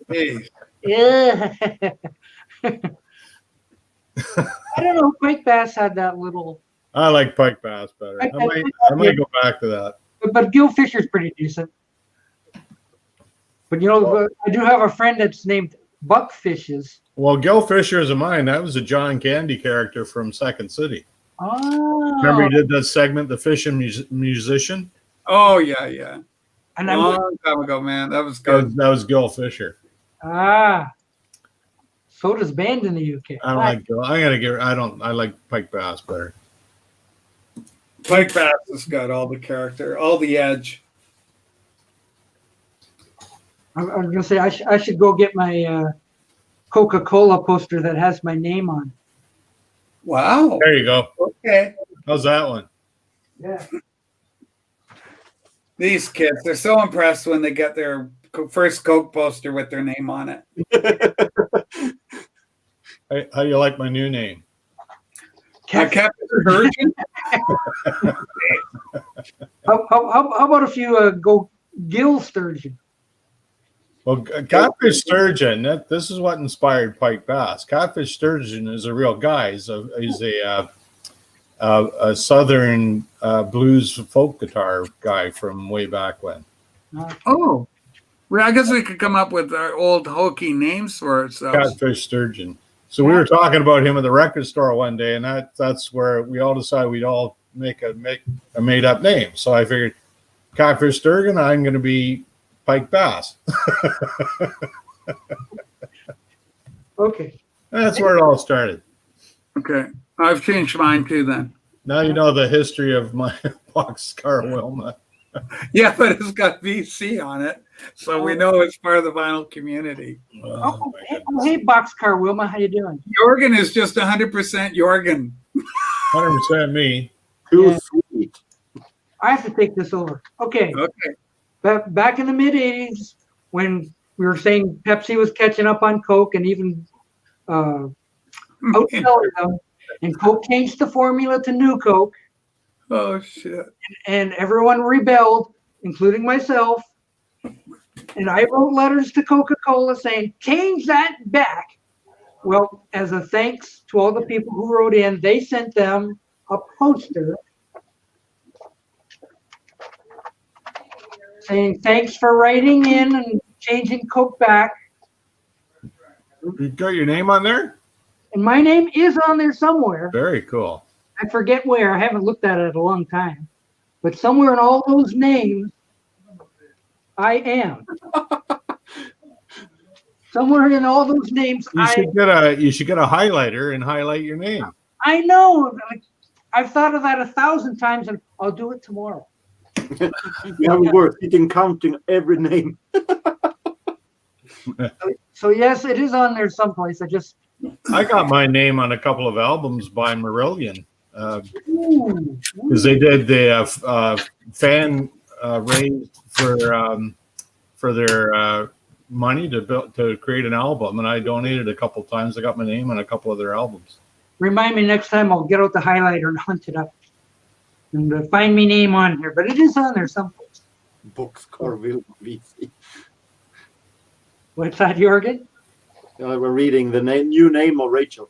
Hey. Yeah. I don't know. Mike Bass had that little, I like Pike Bass better. I might go back to that. but Gil Fisher's pretty decent. But you know, I do have a friend that's named Buckfishes. Well, Gil Fisher is mine. That was a John Candy character from Second City. Oh. Remember he did that segment, The Fishing Musician? Oh, yeah. And A I'm long time ago, man. That was That good. was, that was Gil Fisher. Soda's banned in the UK. I don't like Gil. I like Pike Bass better. Pike Bass has got all the character, all the edge. I was gonna say I should go get my Coca-Cola poster that has my name on. Wow. There you go. Okay. How's that one? Yeah. These kids, they're so impressed when they get their first Coke poster with their name on it. How you like my new name? Captain Virgin? How about if you go Gil Sturgeon? Well, Catfish Sturgeon, this is what inspired Pike Bass. Catfish Sturgeon is a real guy. He's a Southern blues folk guitar guy from way back when. Oh. Well, I guess we could come up with our old hokey names for ourselves. Catfish Sturgeon. So we were talking about him at the record store one day, and that's where we all decided we'd all make a made up name. So I figured Catfish Sturgeon, I'm going to be Pike Bass. Okay. That's where it all started. Okay. I've changed mine too then. Now you know the history of my boxcar Wilma. Yeah, but it's got VC on it. So we know it's part of the vinyl community. Hey, Boxcar Wilma, how you doing? Jorgen is just 100% Jorgen. 100% me. Too sweet. I have to take this over. Okay. Okay. Back in the mid '80s, when we were saying Pepsi was catching up on Coke and even outselling them, and Coke changed the formula to New Coke, Oh, shit. and everyone rebelled, including myself. And I wrote letters to Coca-Cola saying, change that back. Well, as a thanks to all the people who wrote in, they sent them a poster saying, thanks for writing in and changing Coke back. You got your name on there? And my name is on there somewhere. Very cool. I forget where. I haven't looked at it in a long time. But somewhere in all those names, I am. Somewhere in all those names, You should get a highlighter and highlight your name. I know. I've thought of that 1,000 times, and I'll do it tomorrow. You have a word. You can counting every name. So yes, it is on there someplace. I got my name on a couple of albums by Marillion because they did the fan raised for their money to create an album, and I donated a couple times. I got my name on a couple of their albums. Remind me next time. I'll get out the highlighter and hunt it up and find me name on here. But it is on there someplace. Boxcarville VC. What's that, Jorgen? We're reading the new name of Rachel.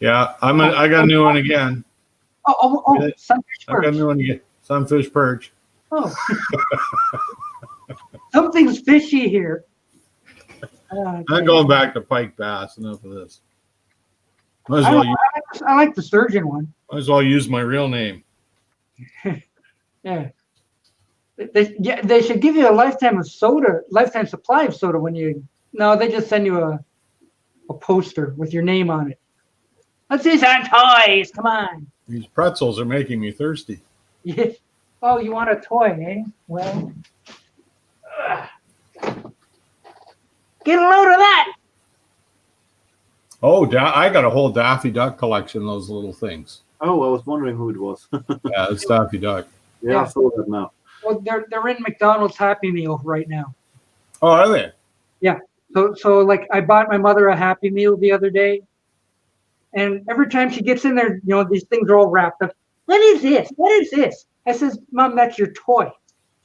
Yeah, I got a new one again. Oh, Sunfish I got a Perch. new one again. Sunfish Perch. Oh, something's fishy here. I'm going back to Pike Bass. Enough of this. Might I like the sturgeon one. as well use my real name. Yeah. They should give you a lifetime supply of soda when you. No, they just send you a poster with your name on it. Let's see some toys. Come on. These pretzels are making me thirsty. Yeah. Oh, you want a toy, eh? Well, get a load of that. Oh, I got a whole Daffy Duck collection of those little things. Oh, I was wondering who it was. Yeah, it's Daffy Duck. Yeah, I saw that now. Well, they're in McDonald's Happy Meal right now. Oh, are they? Yeah. So like I bought my mother a Happy Meal the other day, and every time she gets in there, these things are all wrapped up. What is this? What is this? I says, Mom, that's your toy.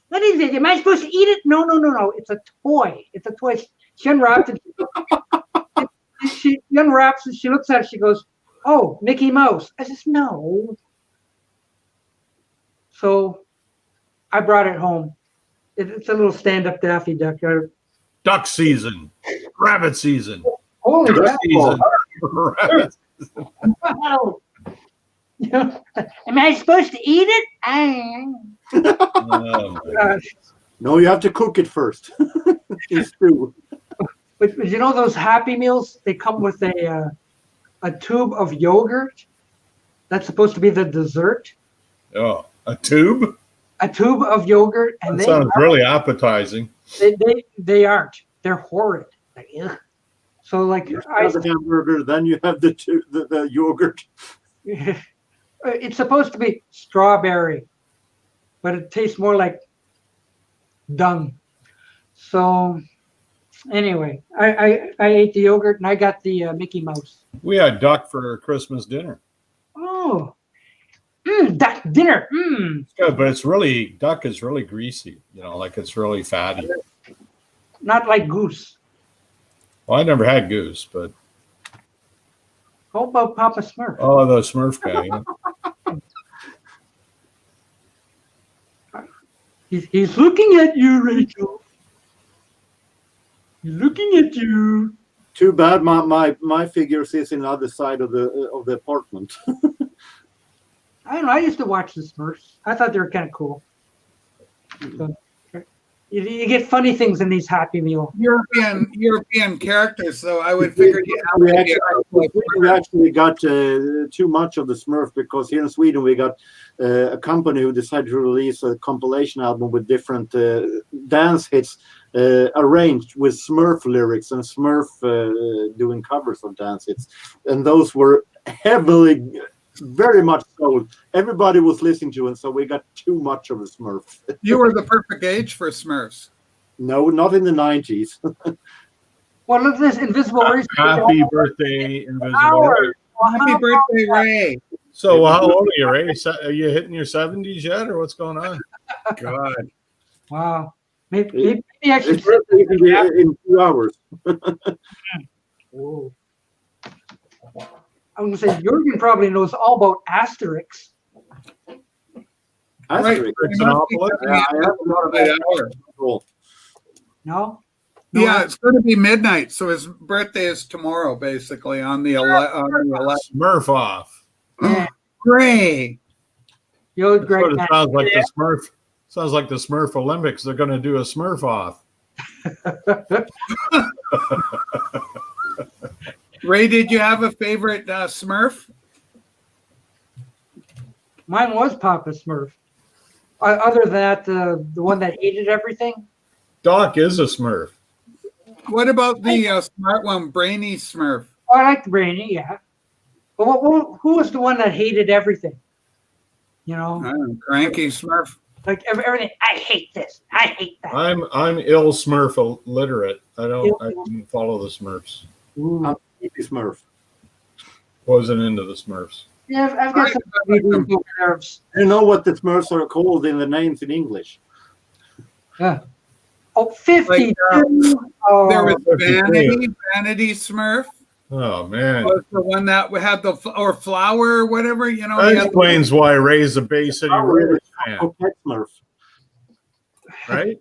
What is it? Am I supposed to eat it? No. It's a toy. It's a toy. She unwrapped it. She unwraps it. She looks at it. She goes, "Oh, Mickey Mouse." I says, "No." So I brought it home. It's a little stand-up Daffy Duck. Duck season, rabbit season, Holy duck cow. season, rabbit. Wow. Am I supposed to eat it? Oh, my Gosh. No, you have to cook it first. It's true. But those Happy Meals, they come with a tube of yogurt. That's supposed to be the dessert. Oh, a tube? A tube of yogurt, and That sounds really appetizing. they aren't. They're horrid. Like, ugh. So like You have the hamburger, then you have the yogurt. it's supposed to be strawberry, but it tastes more like dung. So anyway, I ate the yogurt and I got the Mickey Mouse. We had duck for Christmas dinner. Oh, duck dinner. It's good, but duck is really greasy. Like it's really fatty. Not like goose. Well, I never had goose, but How about Papa Smurf? oh, the Smurf guy. He's looking at you, Rachel. He's looking at you. Too bad my figure sits in the other side of the apartment. I don't know. I used to watch the Smurfs. I thought they were kind of cool. So, you get funny things in these Happy Meal. European characters, so I would figure We actually got too much of the Smurf because here in Sweden we got a company who decided to release a compilation album with different dance hits arranged with Smurf lyrics and Smurf doing covers of dance hits, and those were very much sold. Everybody was listening to it, so we got too much of the Smurf. You were the perfect age for Smurfs. No, not in the 90s. Well, look at this Invisible Race. Happy birthday, Invisible Ray. Happy birthday, Ray. So how old are you, Ray? Are you hitting your 70s yet, or what's going on? God. Wow. Maybe I should. It's in 2 hours. Whoa. I'm going to say Jorgen probably knows all about Asterix. Asterix. It's an opulent. I have a lot of Asterix. No? No, Yeah, it's going to be midnight, so his birthday is tomorrow, basically on the 11th. Smurf off. Yeah. Gray. The old That's great what it man. sounds like. The Smurf sounds like the Smurf Olympics. They're going to do a Smurf off. Ray, did you have a favorite Smurf? Mine was Papa Smurf. Other than that, the one that hated everything. Doc is a Smurf. What about the smart one, Brainy Smurf? Oh, I like the Brainy, yeah. But who was the one that hated everything? You know, I don't know, Cranky Smurf. like everything. I hate this. I hate that. I'm ill Smurf illiterate. I didn't follow the Smurfs. Ooh. Smurf. Wasn't into the Smurfs. Yeah, I've got some nerves. You know what the Smurfs are called in the names in English? Oh, 52. Like, Oh, There was 52. Vanity Smurf. Oh man, Was the one that had the or flower or whatever, you know. that he had- explains why Ray's a Bay City Rollers fan, Okay, Smurf. right?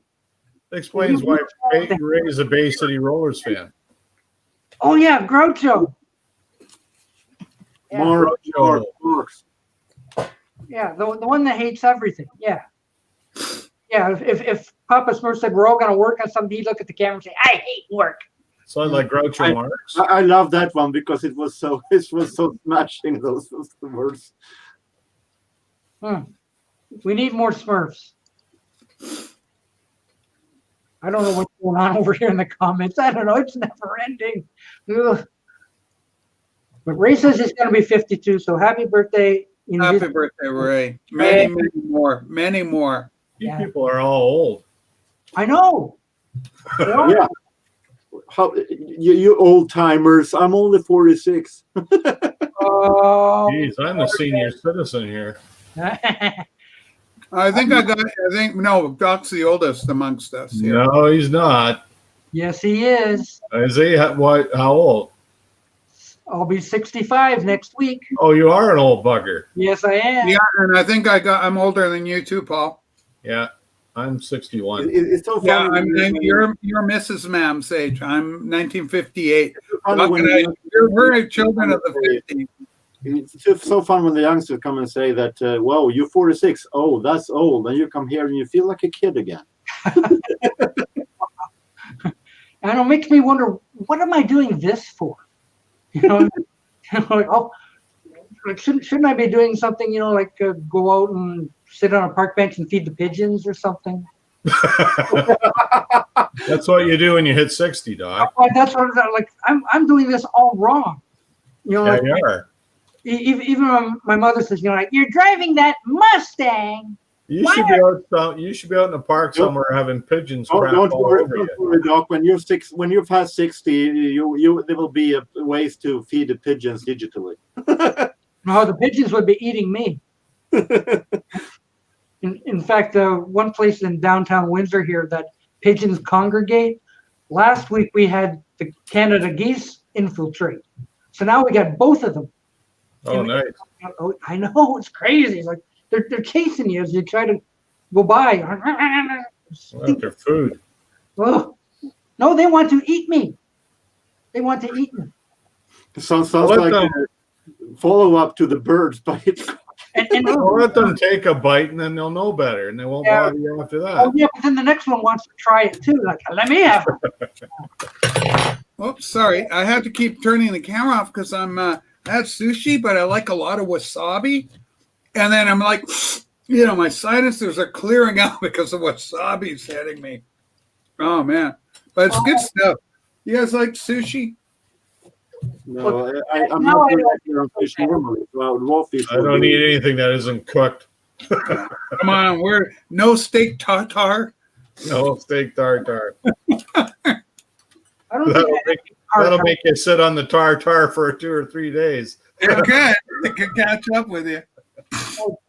That explains why Ray's a Bay City Rollers fan. oh yeah, Groucho. Yeah, More. yeah, the one that hates everything. Yeah. Yeah, if Papa Smurf said we're all going to work on something, he'd look at the camera and say, I hate work. Sounds like Groucho Marx. I love that one because it was so smashing those words. We need more Smurfs. I don't know what's going on over here in the comments. I don't know. It's never ending. Ugh. But Ray says he's going to be 52, so happy birthday. You know, Happy birthday, Ray. Many, many more. Many more. You Yeah. people are all old. I know. Yeah. How, you old timers. I'm only 46. Oh. Jeez, I'm the senior citizen here. I think no, Doc's the oldest amongst us. Yeah. No, he's not. Yes, he is. Isaiah, what? How old? I'll be 65 next week. Oh, you are an old bugger. Yes, I am. Yeah, and I think I'm older than you too, Paul. Yeah, I'm 61. It's so Yeah, funny. you're Mrs. Mam's age. I'm 1958. funny Doc when and the we're children of the 50s. It's just so fun when the youngsters come and say that, "Whoa, you're 46. Oh, that's old." And you come here and you feel like a kid again. And it makes me wonder, what am I doing this for? You know, like, oh, like shouldn't I be doing something? You know, like go out and sit on a park bench and feed the pigeons or something. That's what you do when you hit 60, Doc. That's what I'm like. I'm doing this all wrong. You know, Yeah, like, you are. even when my mother says, you know, like you're driving that Mustang. You should be out. You should be out in the park somewhere having pigeons crap Don't all worry, over don't you. worry, Doc. When you're past 60, there will be ways to feed the pigeons digitally. No, the pigeons would be eating me. In fact, one place in downtown Windsor here that pigeons congregate, last week we had the Canada geese infiltrate. So now we got both of them. Oh, nice. Oh, I know, it's crazy. It's like they're chasing you as you try to go by. Well, their food. Oh, no, they want to eat me. They want to eat me. Sounds Let like them- a follow-up to the birds, but it's And Well, let them take a bite and then they'll know better and they won't Yeah. bother you after oh that. yeah, but then the next one wants to try it too. Like, let me have it. Oops, sorry. I had to keep turning the camera off because I had sushi, but I like a lot of wasabi. And then I'm like, you know, my sinuses are clearing out because of wasabi's hitting me. Oh, man. But it's good stuff. You guys like sushi? no. I'm Now not I good know. at your fish normally. Well, raw fish. I don't eat anything that isn't cooked. Come on, we're no steak tartare. No steak tartare. I don't That'll think make, that'll make you sit on the tartare for 2 or 3 days. You're good. I can catch up with you.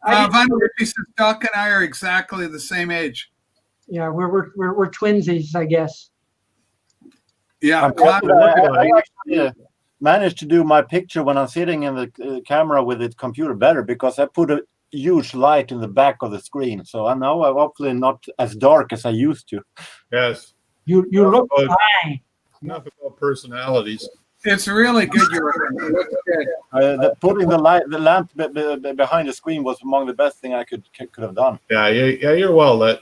Van Rippy says Doc and I are exactly the same age. yeah, we're twinsies, I guess. Yeah. I actually managed to do my picture when I'm sitting in the camera with the computer better because I put a huge light in the back of the screen. So I know I'm hopefully not as dark as I used to. Yes. You look fine. Enough about personalities. It's really good. It looks good. Putting the lamp behind the screen was among the best thing I could have done. Yeah, you're well lit.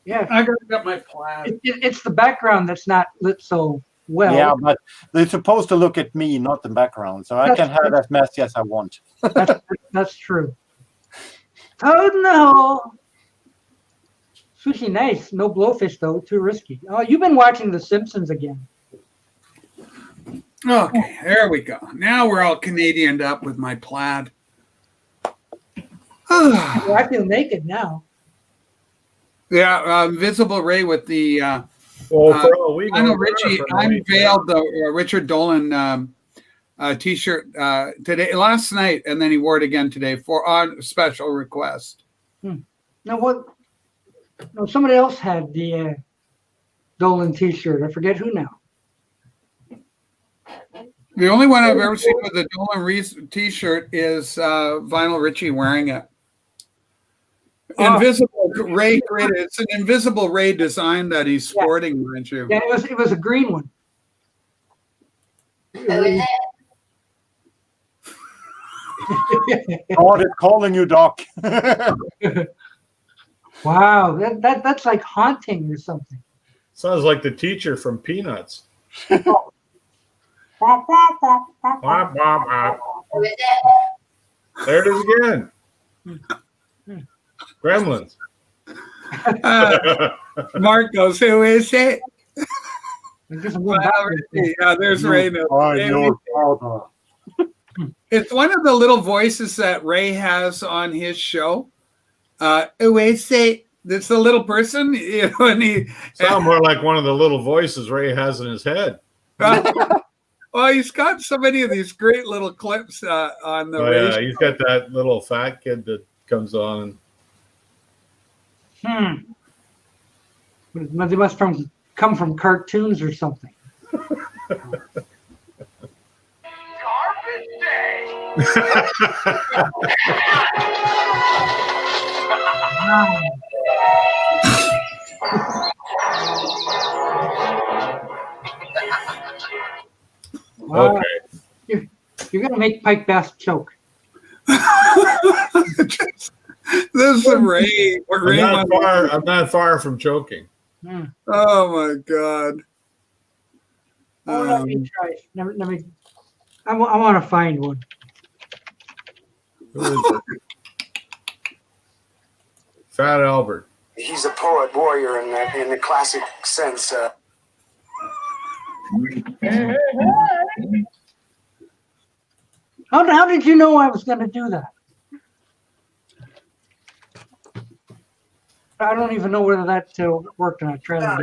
Yeah, I got my plaid. it's the background that's not lit so well. Yeah, but they're supposed to look at me, not the background. So I can have as messy as I want. That's true. Oh no. Sushi, nice. No blowfish though. Too risky. Oh, you've been watching The Simpsons again. Okay, there we go. Now we're all Canadianed up with my plaid. I feel naked now. Yeah, Invisible Ray with the Well, for all we I know know, Richie unveiled the Richard Dolan T-shirt today, last night, and then he wore it again today on special request. Now what? No, somebody else had the Dolan T-shirt. I forget who now. The only one I've ever seen with the Dolan T-shirt is Vinyl Richie wearing it. Invisible Ray created. It's an Invisible Ray design that he's sporting, aren't you? Yeah, it was a green one. God is calling you, Doc. Wow, that's like haunting or something. Sounds like the teacher from Peanuts. There it is again. Gremlins. Mark goes, who is it? Well, Yeah, there's Ray. It's one of the little voices that Ray has on his show. Who is it? It's a little person, you know, and he sound more like one of the little voices Ray has in his head. Well, he's got so many of these great little clips on the radio. Yeah, he's got that little fat kid that comes on. They must come from cartoons or something. Garbage day. Wow. Okay. You're gonna make Pike Bass choke. This is Ray. I'm not far from choking. Oh my God. Oh, let me try. Let me. I want to find one. Who is it? Fat Albert. He's a poet warrior in the classic sense. How did you know I was going to do that? I don't even know whether that worked on a trailer.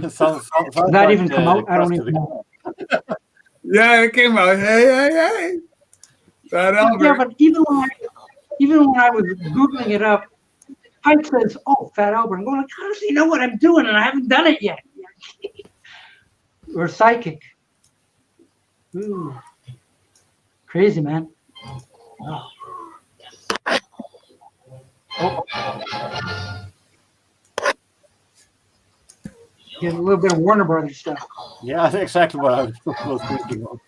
Sounds Did that even come out? I don't even know. Yeah, it came out. Hey. Fat Albert. Yeah, but even when I was Googling it up, Pike says, "Oh, Fat Albert." I'm going, how does he know what I'm doing? And I haven't done it yet. We're psychic. Ooh. Crazy, man. Oh. Get a little bit of Warner Brothers stuff. Yeah, that's exactly what I was thinking of.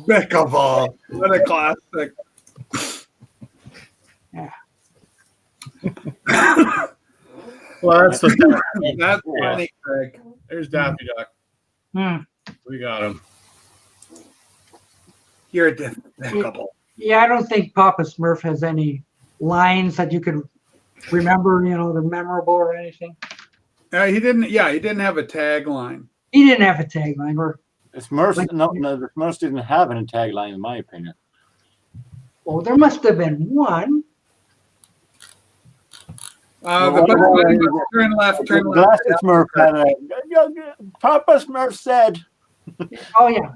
Beckable. What a classic. Yeah. Well, that's the. That's funny, Craig. There's Daffy Duck. We got him. You're despicable. Yeah, I don't think Papa Smurf has any lines that you could remember, they're memorable or anything. He didn't. Yeah, he didn't have a tagline. He didn't have a tagline. Or The Smurfs didn't have any tagline, in my opinion. oh, there must have been one. Turn left. Glasses Smurf had Papa Smurf said. Oh yeah.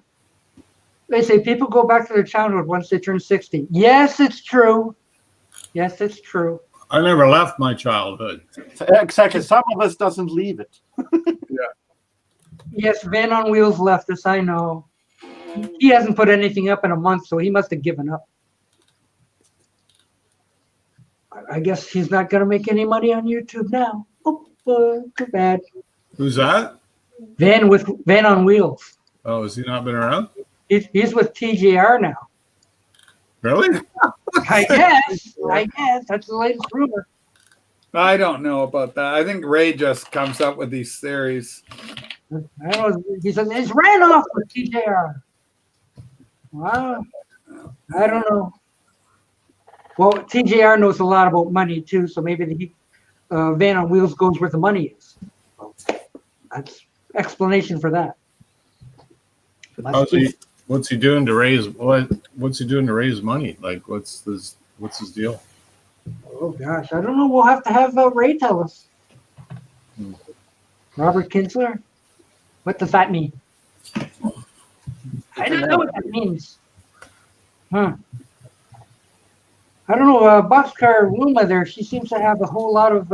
They say people go back to their childhood once they turn 60. Yes, it's true. Yes, it's true. I never left my childhood. Exactly. Some of us doesn't leave it. Yes, Van on Wheels left us. I know. He hasn't put anything up in a month, so he must have given up. I guess he's not going to make any money on YouTube now. Oh, too bad. Who's that? Van on Wheels. Oh, has he not been around? He's with TJR now. Really? I guess that's the latest rumor. I don't know about that. I think Ray just comes up with these theories. I don't know. He says he's ran off with TJR. Wow. I don't know. Well, TJR knows a lot about money too, so maybe the Van on Wheels goes where the money is. That's explanation for that. What's he doing to raise what's he doing to raise money? Like what's his deal? Oh gosh, I don't know. We'll have to have Ray tell us. Robert Kinsler, what does that mean? I don't know what that means. Huh. I don't know. Boxcar Luma there, she seems to have a whole lot of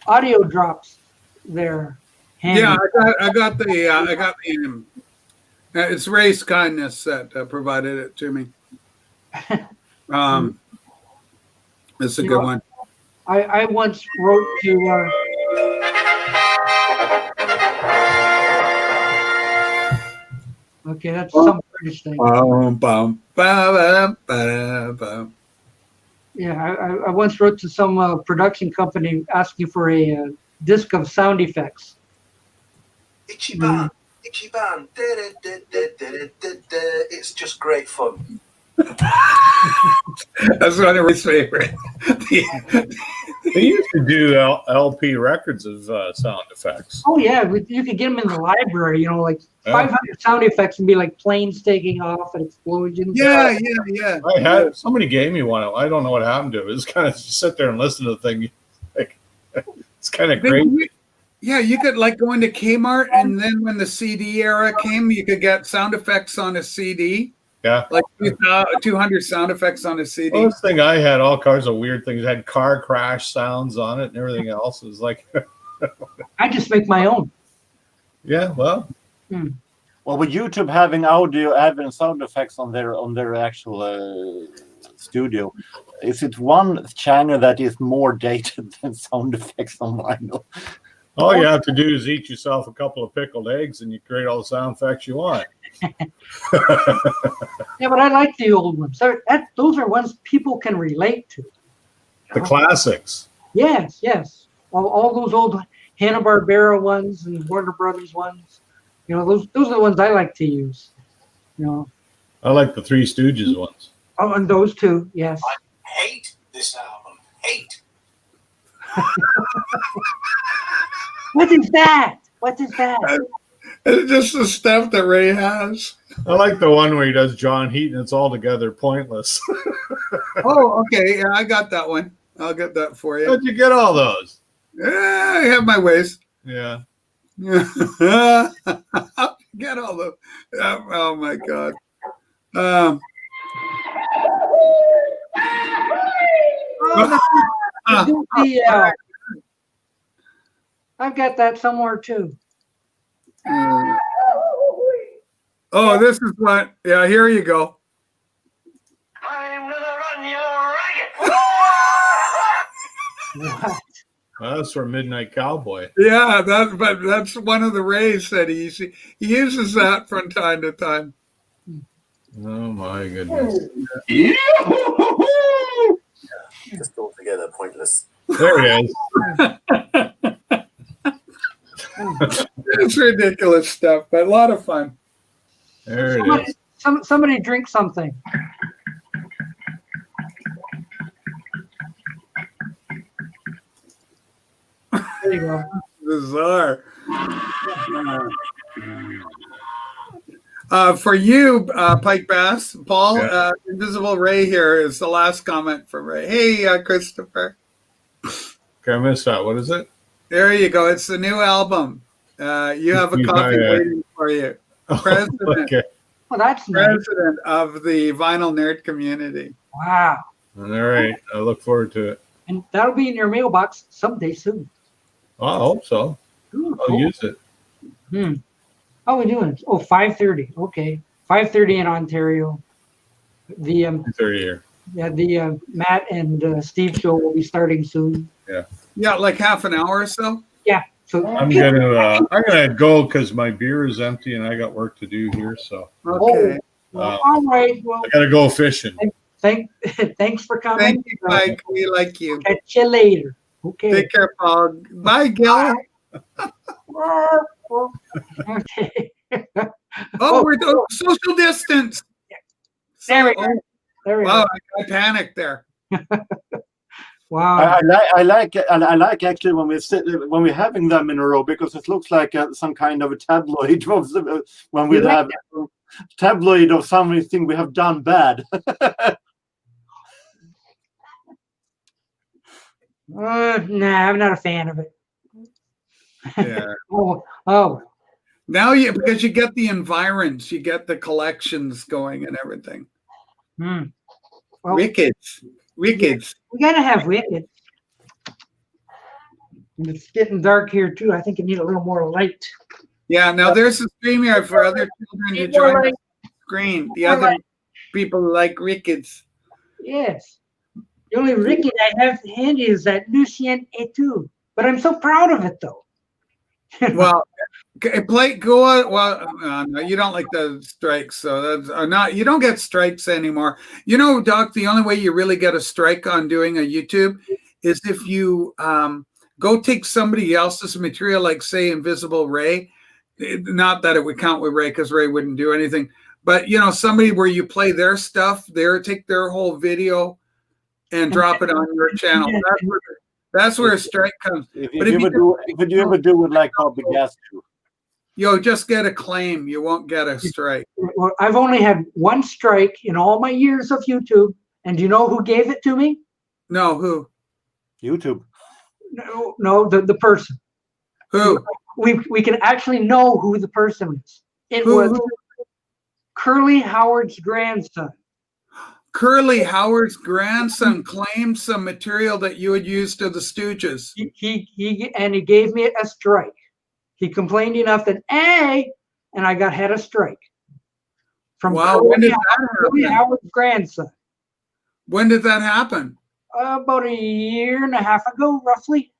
audio drops there. Yeah, I got the it's Ray's kindness that provided it to me. It's a good one. I once wrote to okay, that's some British thing. Yeah, I once wrote to some production company asking for a disc of sound effects. Ichiban, Ichiban, it's just great fun. That's one of his favorite. They used to do LP records of sound effects. Oh yeah, you could get them in the library. You know, like 500 sound effects and be like planes taking off and explosions. Yeah. I had somebody gave me one. I don't know what happened to it. It was kind of sit there and listen to the thing. Like, it's kind of great. Yeah, you could like go into Kmart, and then when the CD era came, you could get sound effects on a CD. Yeah, like 200 sound effects on a CD. Well, this thing I had all kinds of weird things. It had car crash sounds on it and everything else. It was like I just make my own. Yeah, well. Well, with YouTube having sound effects on their actual studio, is it one channel that is more dated than sound effects on vinyl? All you have to do is eat yourself a couple of pickled eggs and you create all the sound effects you want. Yeah, but I like the old ones. Those are ones people can relate to. The classics. Yes. All those old Hanna-Barbera ones and Warner Brothers ones. You know, those are the ones I like to use. You know. I like the Three Stooges ones. Oh, and those two, yes. I hate this album. Hate. What is that? What is that? It's just the stuff that Ray has. I like the one where he does John Heaton. It's altogether pointless. Oh, okay. Yeah, I got that one. I'll get that for you. How'd you get all those? Yeah, I have my ways. Yeah. Get all the. Oh my God. I've got that somewhere too. Oh, this is what. Yeah, here you go. I'm gonna run you ragged. What? Well, that's for Midnight Cowboy. Yeah, that's one of the Rays that he uses that from time to time. Oh my goodness. Just altogether pointless. There it is. It's ridiculous stuff, but a lot of fun. There it is. Somebody drink something. There you go. Bizarre. For you, Pike Bass, Paul, Yeah. Invisible Ray here is the last comment from Ray. Hey, Christopher. Okay, I missed that. What is it? There you go. It's the new album. You have a copy waiting for you. President, Okay. Well, that's nice. president of the vinyl nerd community. Wow. All right. I look forward to it. And that'll be in your mailbox someday soon. I hope so. Ooh, I'll cool. use it. How are we doing? Oh, 5:30. Okay. 5:30 in Ontario. The 30 here. Yeah, the Matt and Steve show will be starting soon. Yeah, like half an hour or so. Yeah. So I'm gonna go because my beer is empty and I got work to do here. So Okay. well, all right. Well, I gotta go fishing. thanks for coming. Thank you, Mike. We like you. Catch you later. Okay. Take care, Paul. Bye, Gil. Okay. Oh, we're social distance. There we go. There we Wow, go. I panicked there. Wow. I like actually when we're having them in a row because it looks like some kind of a tabloid of when we You like have tabloid of something we have done bad. Nah, I'm not a fan of it. Yeah. Oh. Now because you get the environs, you get the collections going and everything. Well, Wickets. we gotta have wicked. It's getting dark here too. I think you need a little more light. Yeah, now there's a StreamYard for other children to join the screen. The other people like Rickets. Yes. The only Ricky I have handy is that Lucien Etu. But I'm so proud of it though. Well, go on. Well, no, you don't like the strikes, so that's not. You don't get strikes anymore. You know, Doc. The only way you really get a strike on doing a YouTube is if you go take somebody else's material, like say Invisible Ray. Not that it would count with Ray because Ray wouldn't do anything, but you know, somebody where you play their stuff, take their whole video and drop it on your channel. That's where a strike comes. If you ever do it like Bobby Gas do, you'll just get a claim. You won't get a strike. Well, I've only had one strike in all my years of YouTube. And do you know who gave it to me? No, who? YouTube. No, the person. Who? We can actually know who the person is. It was Curly Howard's grandson. Curly Howard's grandson claimed some material that you had used to the Stooges. He gave me a strike. He complained enough that and I had a strike from when did that Curly happen? Howard's grandson. When did that happen? About a year and a half ago, roughly.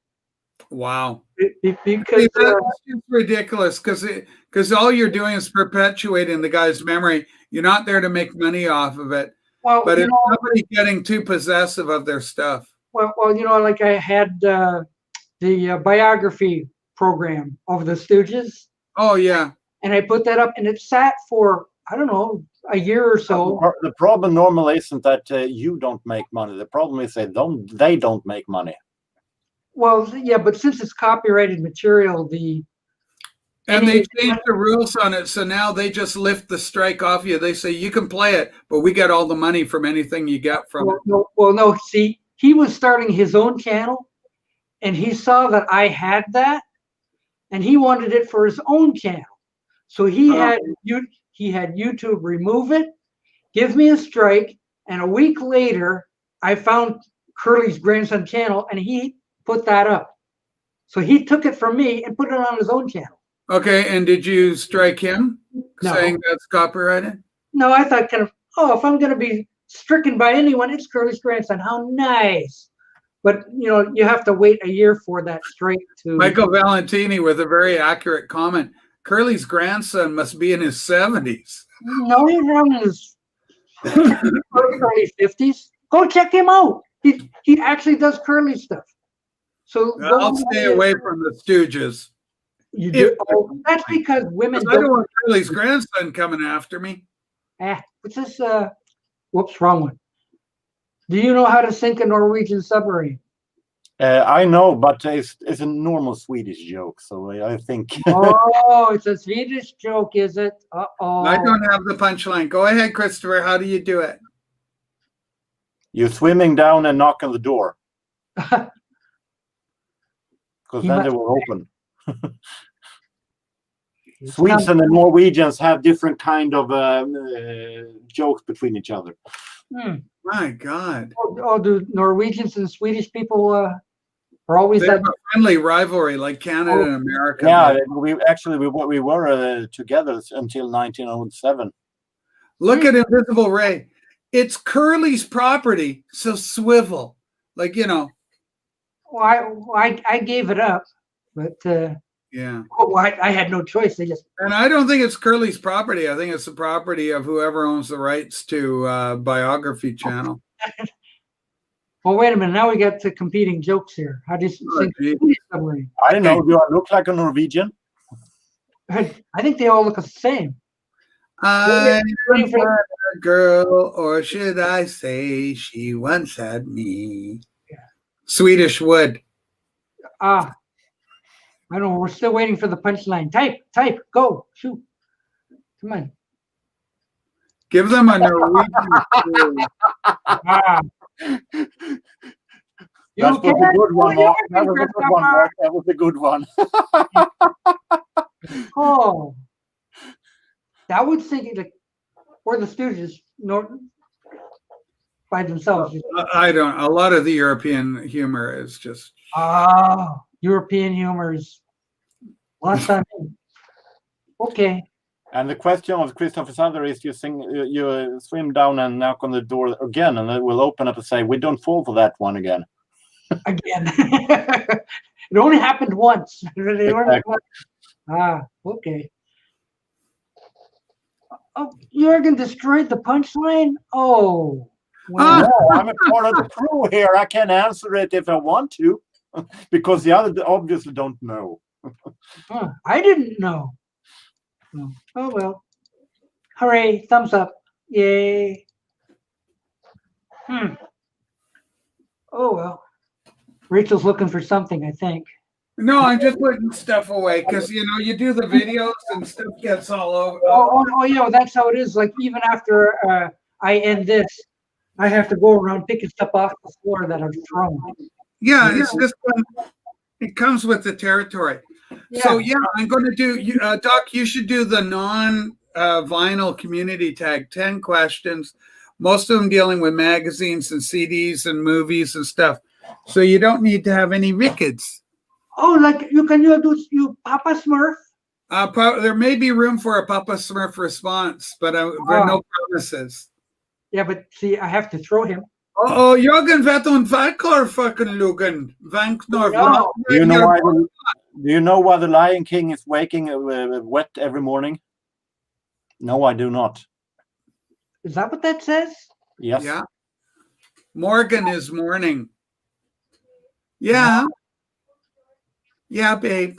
Wow. Because it's ridiculous because all you're doing is perpetuating the guy's memory. You're not there to make money off of it. well, But you it's know, somebody getting too possessive of their stuff. well, you know, like I had the biography program of the Stooges, Oh yeah. and I put that up, and it sat for I don't know a year or so. The problem normally isn't that you don't make money. The problem is they don't make money. Well, yeah, but since it's copyrighted material, And they changed the rules on it, so now they just lift the strike off you. They say you can play it, but we get all the money from anything you get from it. no. See, he was starting his own channel, and he saw that I had that, and he wanted it for his own channel. So he had YouTube remove it, give me a strike, and a week later, I found Curly's grandson channel, and he put that up. So he took it from me and put it on his own channel. Okay, and did you strike him, No. saying that's copyrighted? No, I thought if I'm going to be stricken by anyone, it's Curly's grandson. How nice. But, you know, you have to wait a year for that strike to. Michael Valentini with a very accurate comment. Curly's grandson must be in his 70s. No, he's around in his early 50s. Go check him out. He actually does Curly stuff. So I'll stay away from the Stooges. You do. That's because women I don't want Curly's grandson coming after me. What's this? Whoops, wrong one. Do you know how to sink a Norwegian submarine? I know, but it's a normal Swedish joke, so I think. Oh, it's a Swedish joke, is it? Uh-oh. I don't have the punchline. Go ahead, Christopher. How do you do it? You're swimming down and knock on the door. Because then they will open. Swedes and the Norwegians have different kind of jokes between each other. My God. Oh, do Norwegians and Swedish people are always They that? have a friendly rivalry like Canada and America. Yeah, we were together until 1907. Look at Invisible Ray. It's Curly's property, so swivel. Like, you know. Well, I gave it up, but Yeah. I had no choice. They just. And I don't think it's Curly's property. I think it's the property of whoever owns the rights to Biography Channel. Well, wait a minute. Now we got the competing jokes here. How do you think? Submarine? I don't know. Do I look like a Norwegian? I think they all look the same. I'm a girl, or should I say she once had me. Yeah. Swedish Wood. I don't know. We're still waiting for the punchline. Type, go, shoot. Come on. Give them a Norwegian clue. That was a good one, Mark. That was a good one, Mark. That was a good one. Oh, that would think like, or the Stooges, by themselves. I don't. A lot of the European humor is just. European humor is lost on me. Okay. And the question of Christopher Sutter is: you swim down and knock on the door again, and it will open up and say, "We don't fall for that one again." Again, it only happened once. Exactly. Okay. Oh, Jorgen destroyed the punchline. Oh, well. No, I'm a part of the crew here. I can answer it if I want to, because the other obviously don't know. I didn't know. Oh well. Hooray! Thumbs up! Yay! Oh well. Rachel's looking for something, I think. No, I'm just putting stuff away because you do the videos and stuff gets all over. Oh yeah, that's how it is. Like even after I end this, I have to go around picking stuff off the floor that I've thrown. Yeah, it's just it comes with the territory. Yeah. So yeah, I'm going to do. Doc, you should do the non-vinyl community tag. 10 questions, most of them dealing with magazines and CDs and movies and stuff. So you don't need to have any rickets. Oh, like you do Papa Smurf? There may be room for a Papa Smurf response, but there are no promises. Yeah, but see, I have to throw him. Oh, Jorgen vet on Vankor fucking Lugan. Vanknor. No. Do you know why the Lion King is waking wet every morning? No, I do not. Is that what that says? Yes. Yeah. Morgan is mourning. Yeah. Yeah, babe.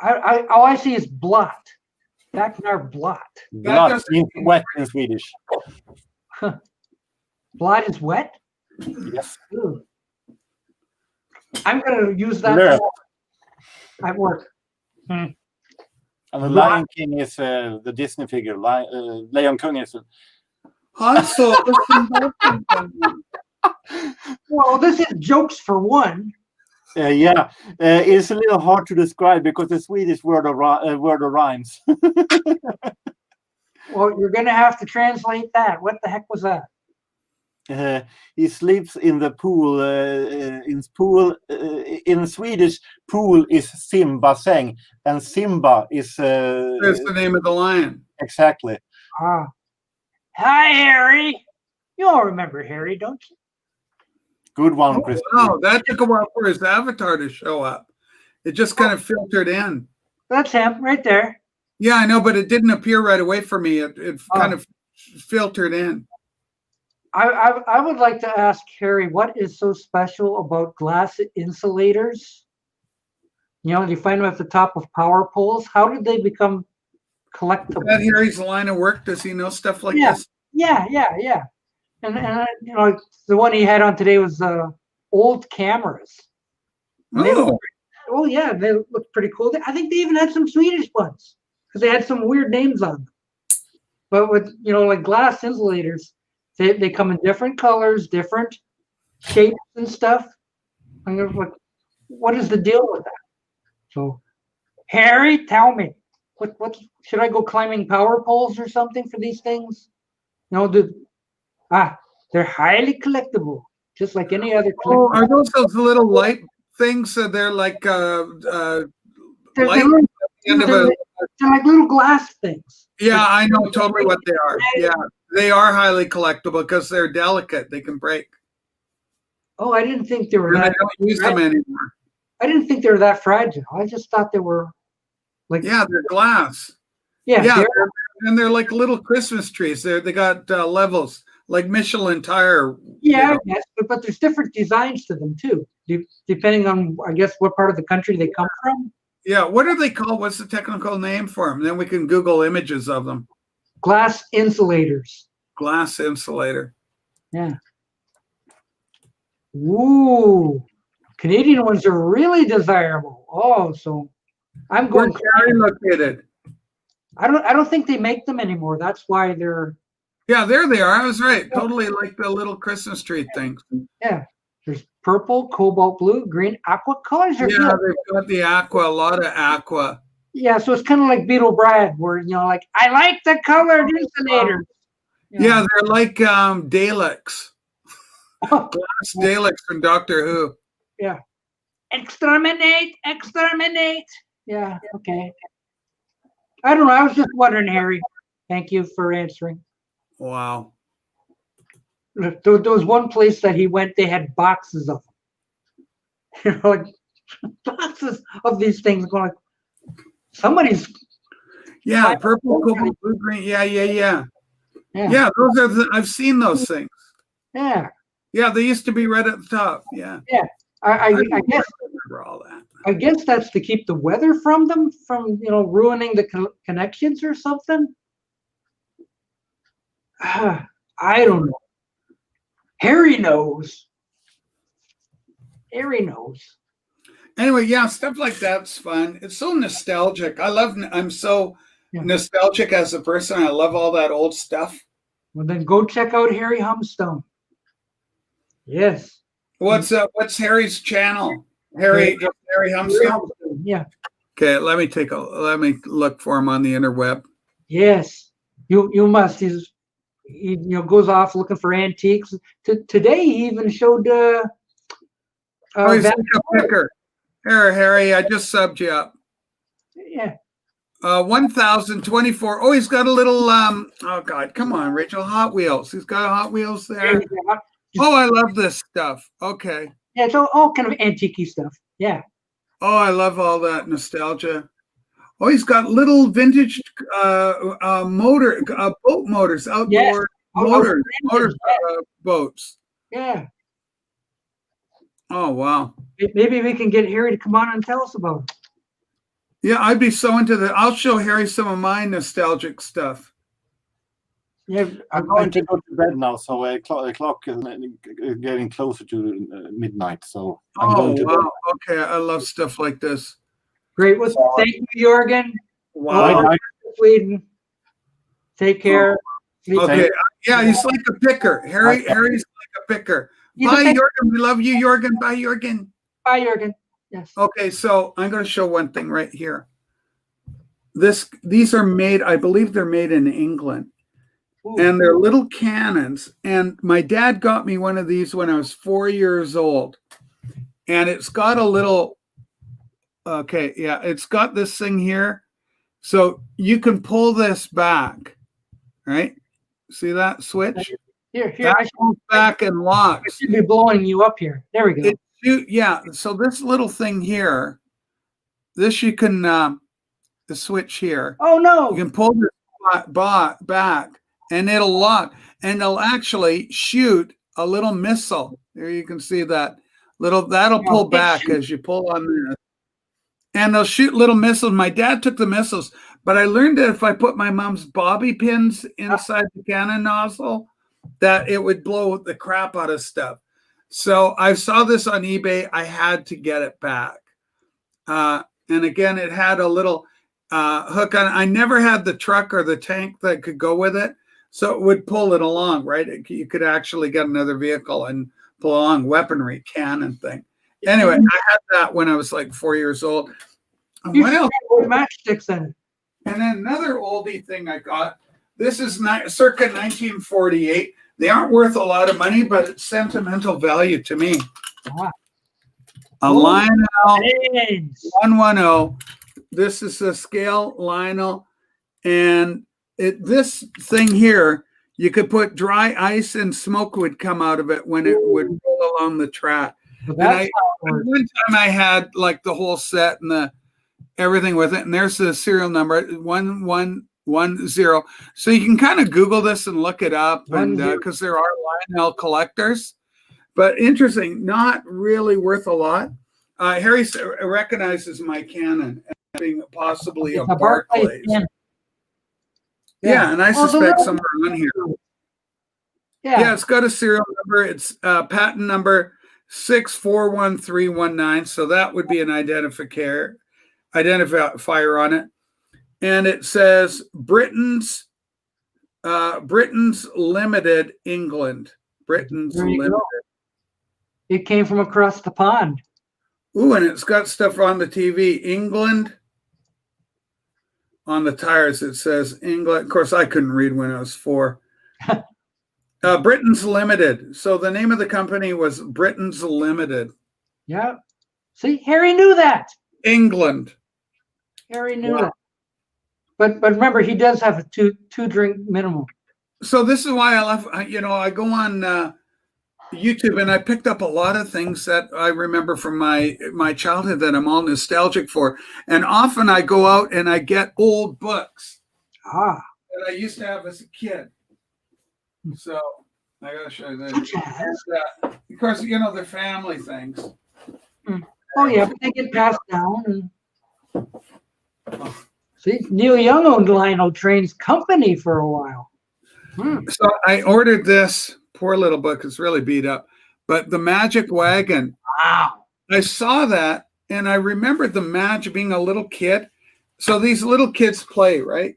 All I see is blot. Vanknor blot. Blood means wet in Swedish. Blot is wet? Yes. Ooh. I'm going to use that at work. And the Lion King is the Disney figure. Leon Kung is. Also, well, this is jokes for one. Yeah, it's a little hard to describe because the Swedish word of rhymes. Well, you're going to have to translate that. What the heck was that? He sleeps in the pool. In Swedish, pool is simbassäng, and Simba is. That's the name of the lion. Exactly. Hi, Harry. You all remember Harry, don't you? Good one, Chris. Oh, that took a while for his avatar to show up. It just kind of filtered in. That's him right there. Yeah, I know, but it didn't appear right away for me. It kind of filtered in. I would like to ask Harry, what is so special about glass insulators? You find them at the top of power poles. How did they become collectible? Is that Harry's line of work? Does he know stuff like this? Yeah. And the one he had on today was old cameras. They look pretty cool. I think they even had some Swedish ones because they had some weird names on them. But with like glass insulators, they come in different colors, different shapes and stuff. I'm like, what is the deal with that? So, Harry, tell me, what should I go climbing power poles or something for these things? They're highly collectible, just like any other. Oh, are those little light things? So they're like they're like little glass things. Yeah, I know totally what they are. Yeah. They are highly collectible because they're delicate. They can break. Oh, I didn't think they were And I that. don't use them anymore. I didn't think they were that fragile. I just thought they were like. Yeah, they're glass. Yeah. Yeah, and they're like little Christmas trees. They got levels like Michelin tire. Yeah, I guess, but there's different designs to them too, depending on, I guess, what part of the country they come from. Yeah, what are they called? What's the technical name for them? Then we can Google images of them. Glass insulators. Glass insulator. Yeah. Ooh, Canadian ones are really desirable. Oh, so I'm going. Where's Gary located? I don't think they make them anymore. That's why they're. Yeah, there they are. I was right. Totally like the little Christmas tree things. Yeah. There's purple, cobalt blue, green, aqua colors. Are Yeah, good. they've got the aqua, a lot of aqua. Yeah, so it's kind of like Beetle Brad, where like I like the colored insulators. Yeah, they're like Daleks. Glass Daleks from Doctor Who. Yeah. Exterminate, exterminate. Yeah, okay. I don't know. I was just wondering, Harry. Thank you for answering. Wow. There was one place that he went, they had boxes of them. Like boxes of these things going like, somebody's. Yeah, purple, cobalt, blue, green. Yeah. Yeah, Those are I've seen those things. yeah. Yeah, they used to be right at the top. Yeah. I guess. Remember all that. I guess that's to keep the weather from them, from ruining the connections or something. I don't know. Harry knows. Harry knows. Anyway, yeah, stuff like that's fun. It's so nostalgic. I'm so nostalgic as a person. I love all that old stuff. Well, then go check out Harry Humstone. Yes. What's Harry's channel? Harry Humstone. Yeah. Okay, let me look for him on the interweb. Yes. You must. He goes off looking for antiques. Today he even showed he's like a picker. Here, Harry, I just subbed you up. Yeah. 1024. Oh, he's got a little oh God, come on, Rachel. Hot Wheels. He's got Hot Wheels there. Oh, I love this stuff. Okay. Yeah, it's all kind of antique-y stuff. Yeah. Oh, I love all that nostalgia. Oh, he's got little vintage boat motors, outdoor motors, boats. Yeah. Oh, wow. Maybe we can get Harry to come on and tell us about it. Yeah, I'd be so into that. I'll show Harry some of my nostalgic stuff. Yeah, I'm going to go to bed now, so a clock is getting closer to midnight. So I'm going to bed. Okay, I love stuff like this. Great. Well, thank you, Jorgen. Wow. Sweden. Take care. Okay. Yeah, he's like a picker. Harry's like a picker. Bye, Jorgen. We love you, Jorgen. Bye, Jorgen. Bye, Jorgen. Yes. Okay, so I'm going to show one thing right here. These are made, I believe they're made in England. Ooh. And they're little cannons. And my dad got me one of these when I was 4 years old. And it's got a little, it's got this thing here. So you can pull this back, right? See that switch? Here. That goes back and locks. I should be blowing you up here. There we go. So this little thing here, this you can, the switch here. Oh, no. You can pull this back and it'll lock. And it'll actually shoot a little missile. There you can see that. That'll pull back as you pull on this. And they'll shoot little missiles. My dad took the missiles, but I learned that if I put my mom's bobby pins inside the cannon nozzle, that it would blow the crap out of stuff. So I saw this on eBay. I had to get it back. And again, it had a little hook on it. I never had the truck or the tank that could go with it. So it would pull it along, right? You could actually get another vehicle and pull along weaponry, cannon thing. Anyway, I had that when I was like 4 years old. You should have matchsticks in it. And then another oldie thing I got. This is circa 1948. They aren't worth a lot of money, but it's sentimental value to me. Wow. A Lionel 110. This is a scale Lionel. And this thing here, You could put dry ice and smoke would come out of it when it would roll along the track. Well, And that's one time I had like the whole set and the everything with it, and there's the serial number 1110. So you can kind of Google this and look it up, and because there are Lionel collectors, but interesting, not really worth a lot. Harry recognizes my Canon as being possibly a Barclays. Yeah, and I suspect somewhere on here. Yeah, it's got a serial number. It's patent number 641319. So that would be an identifier on it. And it says Britain's Limited, England. Britain's Limited. Go. It came from across the pond. Ooh, and it's got stuff on the TV. England. On the tires, it says England. Of course, I couldn't read when I was 4. Britain's Limited. So the name of the company was Britain's Limited. Yeah. See, Harry knew that. England. Harry knew that. But remember, he does have a two drink minimum. So this is why I love. I go on YouTube and I picked up a lot of things that I remember from my childhood that I'm all nostalgic for. And often I go out and I get old books that I used to have as a kid. So I gotta show you this. Of course, they're family things. Oh yeah, but they get passed down. And see, Neil Young owned Lionel Train's company for a while. So I ordered this. Poor little book. It's really beat up. But the Magic Wagon. Wow. I saw that and I remembered the magic being a little kid. So these little kids play, right?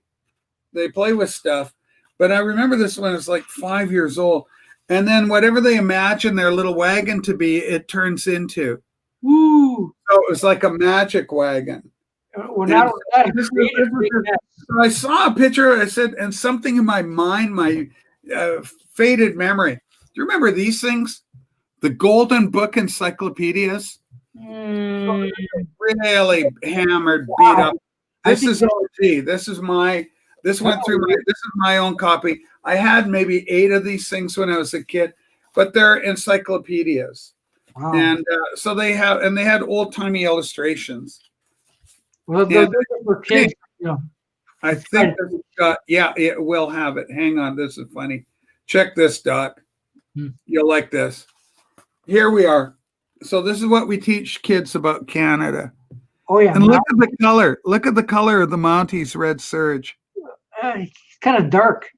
They play with stuff. But I remember this when I was like 5 years old. And then whatever they imagine their little wagon to be, it turns into. Woo. So it was like a magic wagon. Well, now so I saw a picture. I said, and something in my mind, my faded memory. Do you remember these things? The Golden Book encyclopedias. Really hammered, beat up. This is OG. This went through this is my own copy. I had maybe 8 of these things when I was a kid, but they're encyclopedias. Wow. And so they had old-timey illustrations. Well, those are for kids. I think it will have it. Hang on, this is funny. Check this, Doc. You'll like this. Here we are. So this is what we teach kids about Canada. Oh yeah. And look at the color. Look at the color of the Mounties Red Surge. It's kind of dark.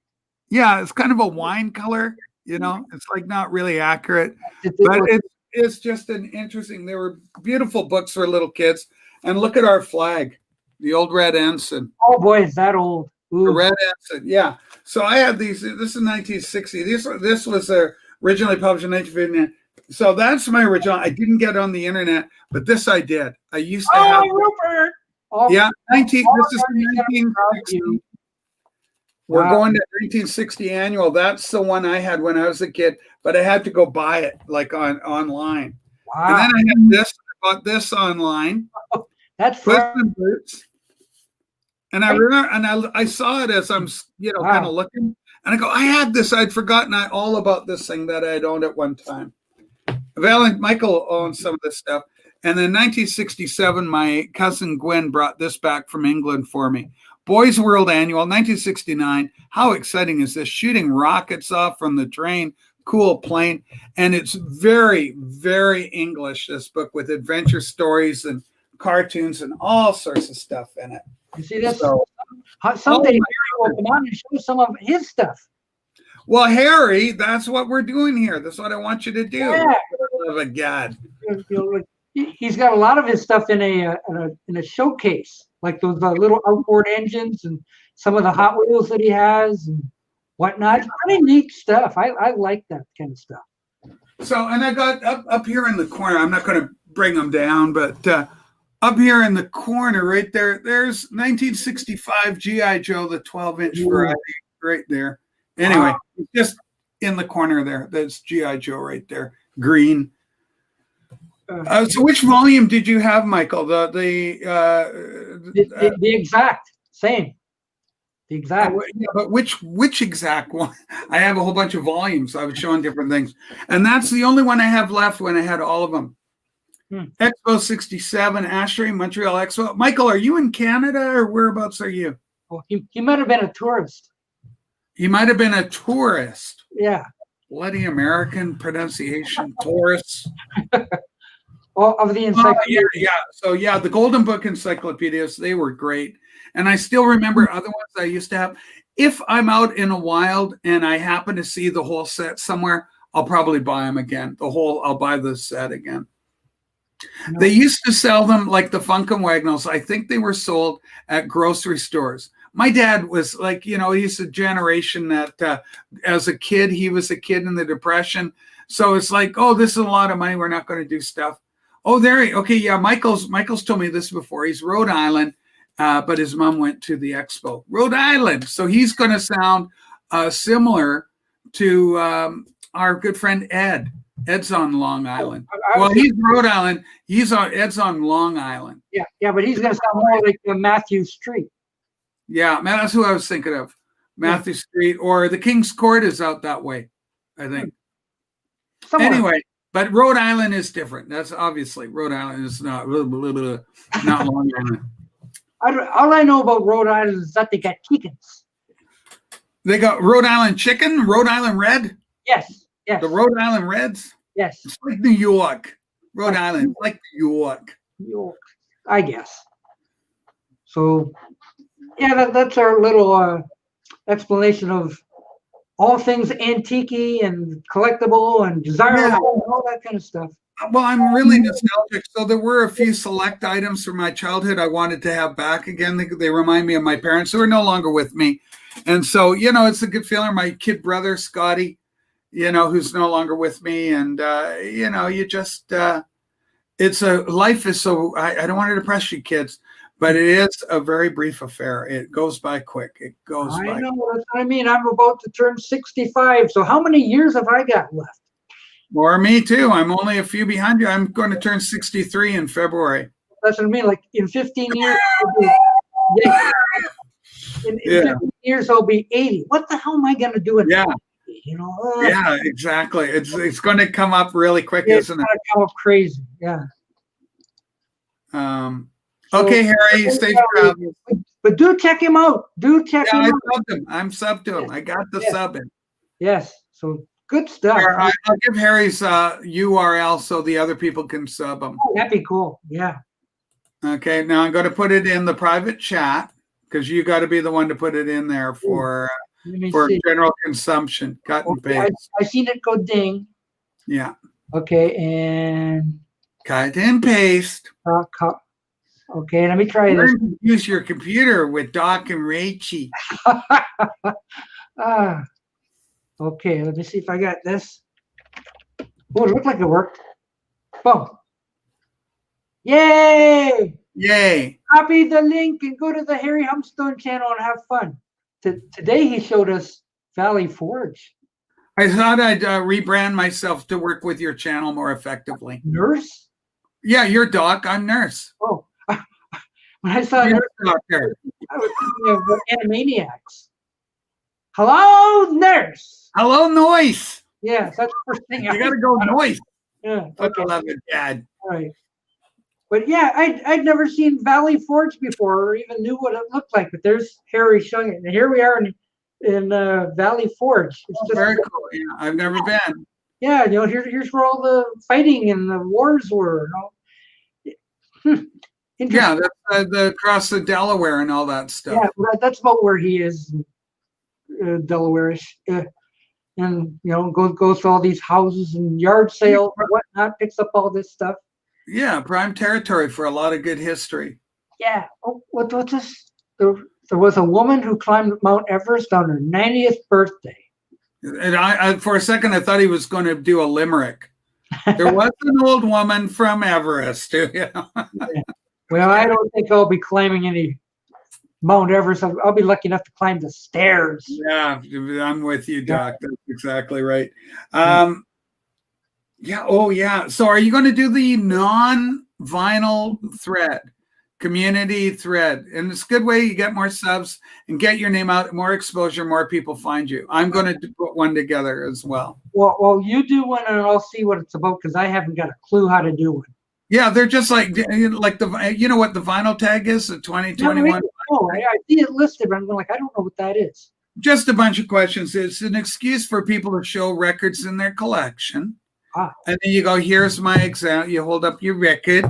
Yeah, it's kind of a wine color. It's like not really accurate, but it's just an interesting. They were beautiful books for little kids. And look at our flag, the old red ensign. Oh boy, is that old? Ooh. The red ensign, yeah. So I had these. This is 1960. This was originally published in 1959. So that's my original. I didn't get on the internet, but this I did. I used to have. Rupert. Yeah, 19. This is 1960. We're going to 1960 annual. That's the one I had when I was a kid, but I had to go buy it like online. Wow. And then I had this. I bought this online. That's Puss in Boots. And I remember, and I saw it as I'm, kind of looking, and I go, I had this. I'd forgotten all about this thing that I'd owned at one time. Michael owned some of this stuff. And then 1967, my cousin Gwen brought this back from England for me. Boys World Annual, 1969. How exciting is this? Shooting rockets off from the train. Cool plane. And it's very, very English, this book, with adventure stories and cartoons and all sorts of stuff in it. You see, that's someday Harry will come on and show some of his stuff. Well, Harry, that's what we're doing here. That's what I want you to do. Yeah. Oh, God. He's got a lot of his stuff in a showcase, like those little outboard engines and some of the Hot Wheels that he has and whatnot. It's pretty neat stuff. I like that kind of stuff. So, and I got up here in the corner. I'm not going to bring them down, but up here in the corner right there, there's 1965 G.I. Joe, the 12-inch variety right there. Anyway, just in the corner there, that's G.I. Joe right there, green. So which volume did you have, Michael? The exact same. Exact. Yeah, but which exact one? I have a whole bunch of volumes. I was showing different things, and that's the only one I have left. When I had all of them. Expo 67, Ashtray, Montreal Expo. Michael, are you in Canada or whereabouts are you? Well, he might have been a tourist. He might have been a tourist. Yeah. Bloody American pronunciation, tourists. All of the encyclopedia. Yeah. So yeah, the Golden Book encyclopedias, they were great. And I still remember other ones I used to have. If I'm out in a wild and I happen to see the whole set somewhere, I'll probably buy them again. I'll buy the set again. No. They used to sell them like the Funkin' Wagnalls. I think they were sold at grocery stores. My dad was like, he's a generation that as a kid, he was a kid in the Depression. So it's like, oh, this is a lot of money. We're not going to do stuff. Oh, okay. Yeah. Michael's told me this before. He's Rhode Island, but his mom went to the expo. Rhode Island. So he's going to sound similar to our good friend Ed. Ed's on Long Island. Well, he's Rhode Island. Ed's on Long Island. Yeah, but he's going to sound more like Matthew Street. Yeah, man, that's who I was thinking of. Matthew Street, or the King's Court is out that way, I think. Somewhere. Anyway, but Rhode Island is different. That's obviously Rhode Island is not Long Island. All I know about Rhode Island is that they got chickens. They got Rhode Island chicken, Rhode Island red. Yes. Yes. The Rhode Island Reds? Yes. It's like New York. Rhode Island, like New York. New York, I guess. So, yeah, that's our little explanation of all things antique and collectible and desirable and all that kind of stuff. Well, I'm really nostalgic. So there were a few select items from my childhood I wanted to have back again. They remind me of my parents who are no longer with me. And so, it's a good feeling. My kid brother, Scotty, who's no longer with me. And, you just, life is so, I don't want to depress you kids, but it is a very brief affair. It goes by quick. It goes by. I know. That's what I mean. I'm about to turn 65. So how many years have I got left? Or me too. I'm only a few behind you. I'm going to turn 63 in February. That's what I mean. Like in 15 years, in 15 years, I'll be 80. What the hell am I going to do? Yeah, exactly. It's going to come up really quick, isn't it? It's going to come up crazy. Yeah. Okay, Harry, safe travels. But do check him out. Do check him out. I'm subbed to him. I got the sub in. Yes. So good stuff. I'll give Harry's URL so the other people can sub him. Oh, that'd be cool. Yeah. Okay. Now I'm going to put it in the private chat because you got to be the one to put it in there for general consumption. Cut and paste. I seen it go ding. Yeah. Okay, and cut and paste. Okay, let me try this. Use your computer with Doc and Rachie. Okay, let me see if I got this. Oh, it looked like it worked. Boom. Yay! Yay. Copy the link and go to the Harry Humstone channel and have fun. Today he showed us Valley Forge. I thought I'd rebrand myself to work with your channel more effectively. Nurse? Yeah, you're Doc. I'm Nurse. Oh, when I saw Nurse Doctor, I was thinking of Animaniacs. Hello, Nurse. Hello, Noise. Yeah, that's the first thing. You got to go Noise. Yeah. Okay. I love it, Dad. All right. But yeah, I'd never seen Valley Forge before or even knew what it looked like. But there's Harry showing it. And here we are in Valley Forge. It's just very cool. Yeah, I've never been. Yeah, here's where all the fighting and the wars were. Yeah, that's across the Delaware and all that stuff. Yeah, that's about where he is, Delaware-ish. And, goes to all these houses and yard sales and whatnot, picks up all this stuff. Yeah, prime territory for a lot of good history. Yeah. Oh, what's this? There was a woman who climbed Mount Everest on her 90th birthday. And I for a second, I thought he was going to do a limerick. There was an old woman from Everest. Yeah. Well, I don't think I'll be climbing any Mount Everest. I'll be lucky enough to climb the stairs. Yeah, I'm with you, Doc. That's exactly right. Yeah. Oh, yeah. So are you going to do the non-vinyl thread? community thread, and it's a good way you get more subs and get your name out, more exposure, more people find you. I'm going to put one together as well. Well, you do one and I'll see what it's about because I haven't got a clue how to do one. Yeah, they're just like the, you know what the vinyl tag is, the 2021. Oh, I see it listed, but I'm like, I don't know what that is. Just a bunch of questions. It's an excuse for people to show records in their collection. Ah. And then you go, here's my example. You hold up your record,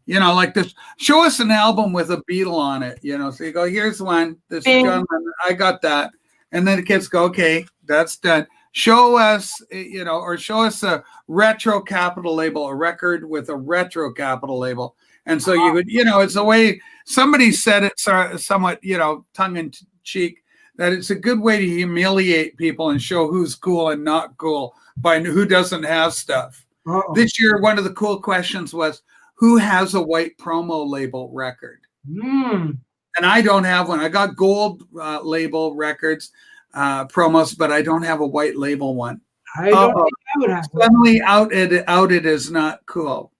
you know, like this. Show us an album with a Beatle on it, you know. So you go, here's one. This is John Lennon. I got that. And then the kids go, okay, that's done. Show us, you know, or show us a retro capital label, a record with a retro capital label. And so you would, you know, it's a way somebody said it somewhat, you know, tongue in cheek, that it's a good way to humiliate people and show who's cool and not cool by who doesn't have stuff. Uh-oh. This year, one of the cool questions was, who has a white promo label record? Mm. And I don't have one. I got gold label records, promos, but I don't have a white label one. I don't think I would have one. Suddenly outed is not cool.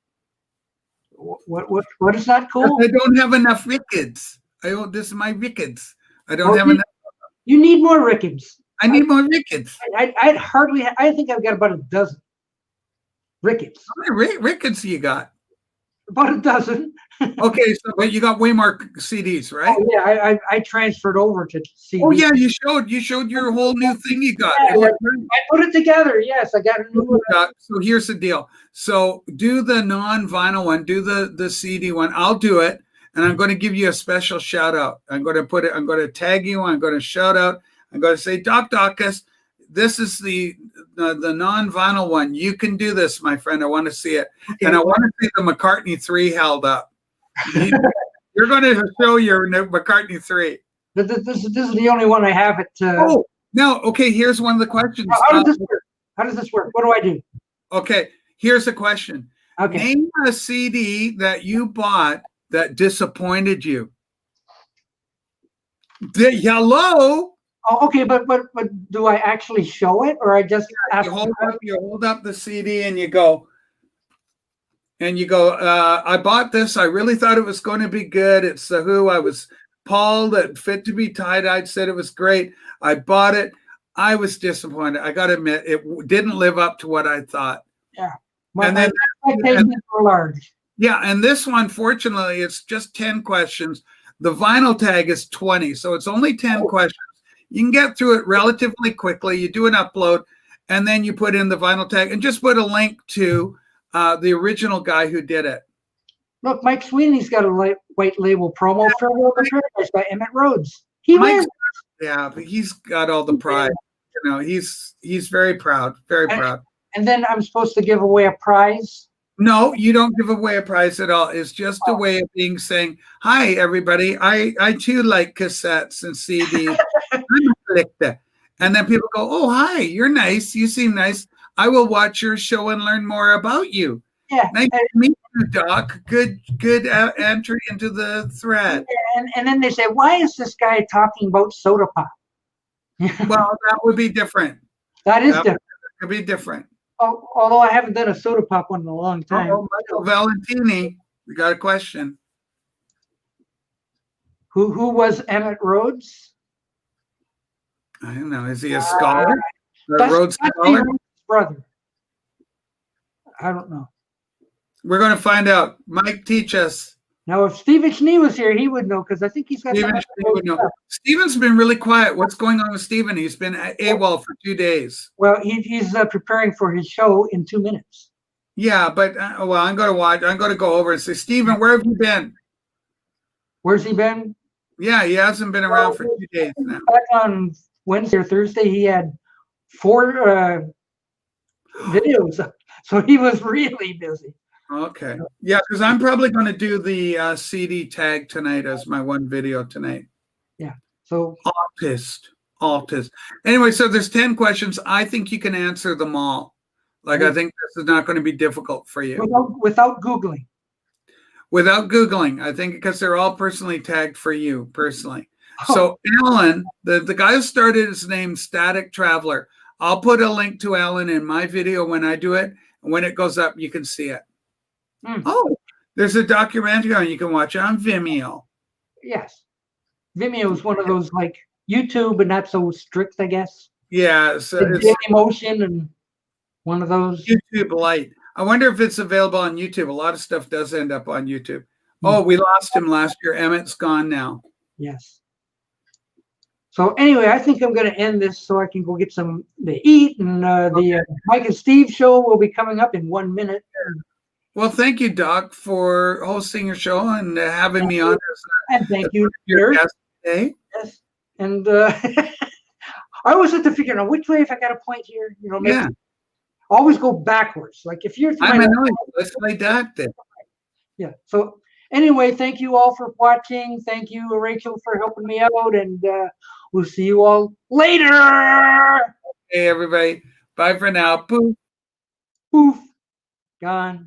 What is not cool? I don't have enough records. This is my records. I don't have enough. You need more Rickens. I need more records. I'd hardly. I think I've got about a dozen Rickens. How many records you got? About a dozen. Okay, so but you got way more CDs, right? Oh, yeah, I transferred over to CD. Oh yeah, you showed your whole new thing you got. Yeah, I put it together. Yes, I got a new one. So here's the deal. So do the non-vinyl one, do the CD one. I'll do it, and I'm going to give you a special shout out. I'm going to tag you. I'm going to shout out. I'm going to say, Doc Dawkins, this is the non-vinyl one. You can do this, my friend. I want to see it. Okay. And I want to see the McCartney 3 held up. You're going to show your McCartney 3. This is the only one I have it. Oh, no. Okay, here's one of the questions. How does this work? How does this work? What do I do? Okay, here's a question. Okay. Name a CD that you bought that disappointed you. Hello? Oh, okay, but do I actually show it, or I just you hold up the CD and you go, I bought this. I really thought it was going to be good. It's the Who. I was Paul that Fittobe Tiedyed said it was great. I bought it. I was disappointed. I got to admit, it didn't live up to what I thought. Yeah. And then expectations were large. Yeah, and this one, fortunately, it's just 10 questions. The vinyl tag is 20, so it's only 10 questions. You can get through it relatively quickly. You do an upload, and then you put in the vinyl tag, and just put a link to the original guy who did it. Look, Mike Sweeney's got a white label promo for Paradise by Emmett Rhodes. He wins. Yeah, but he's got all the pride. You know, he's very proud, very proud. And then I'm supposed to give away a prize. No, you don't give away a prize at all. It's just a way of saying, hi, everybody. I too like cassettes and CDs. I'm a collector. And then people go, oh, hi, you're nice. You seem nice. I will watch your show and learn more about you. Yeah. Nice to meet you, Doc. Good entry into the thread. And then they say, why is this guy talking about soda pop? Well, that would be different. That is different. It could be different. Although I haven't done a soda pop one in a long time. Oh, Michael Valentini, we got a question. Who was Emmett Rhodes? I don't know. Is he a scholar? Rhodes scholar? Brother. I don't know. We're going to find out. Mike, teach us. Now, if Stephen Schnee was here, he would know because I think he's got. Stephen's been really quiet. What's going on with Stephen? He's been AWOL for 2 days. Well, he's preparing for his show in 2 minutes. Yeah, but well, I'm going to watch. I'm going to go over and say, Stephen, where have you been? Where's he been? Yeah, he hasn't been around for 2 days now. Back on Wednesday or Thursday, he had 4 videos, so he was really busy. Okay. Yeah, because I'm probably going to do the CD tag tonight as my one video tonight. Yeah. So Autist. Anyway, so there's 10 questions. I think you can answer them all. Like, I think this is not going to be difficult for you. Without Googling. Without Googling, I think, because they're all personally tagged for you personally. Oh. So Alan, the guy who started his name Static Traveler. I'll put a link to Alan in my video when I do it. And when it goes up, you can see it. Oh, There's a documentary on you can watch on Vimeo. Yes. Vimeo is one of those like YouTube, but not so strict, I guess. Yeah, so The it's Dailymotion and one of those. YouTube Lite. I wonder if it's available on YouTube. A lot of stuff does end up on YouTube. Oh, we lost him last year. Emmett's gone now. Yes. So anyway, I think I'm going to end this so I can go get some to eat. And the Mike and Steve show will be coming up in 1 minute. Well, thank you, Doc, for hosting your show and having me on And thank you, your nerd. guest today. Yes. And I always have to figure out which way if I got a point here. You know, maybe Yeah, always go backwards. Like if you're I'm annoyed. Let's play that then. yeah. So anyway, thank you all for watching. Thank you, Rachel, for helping me out, and we'll see you all later. Hey, everybody. Bye for now. Poof. Poof. Gone.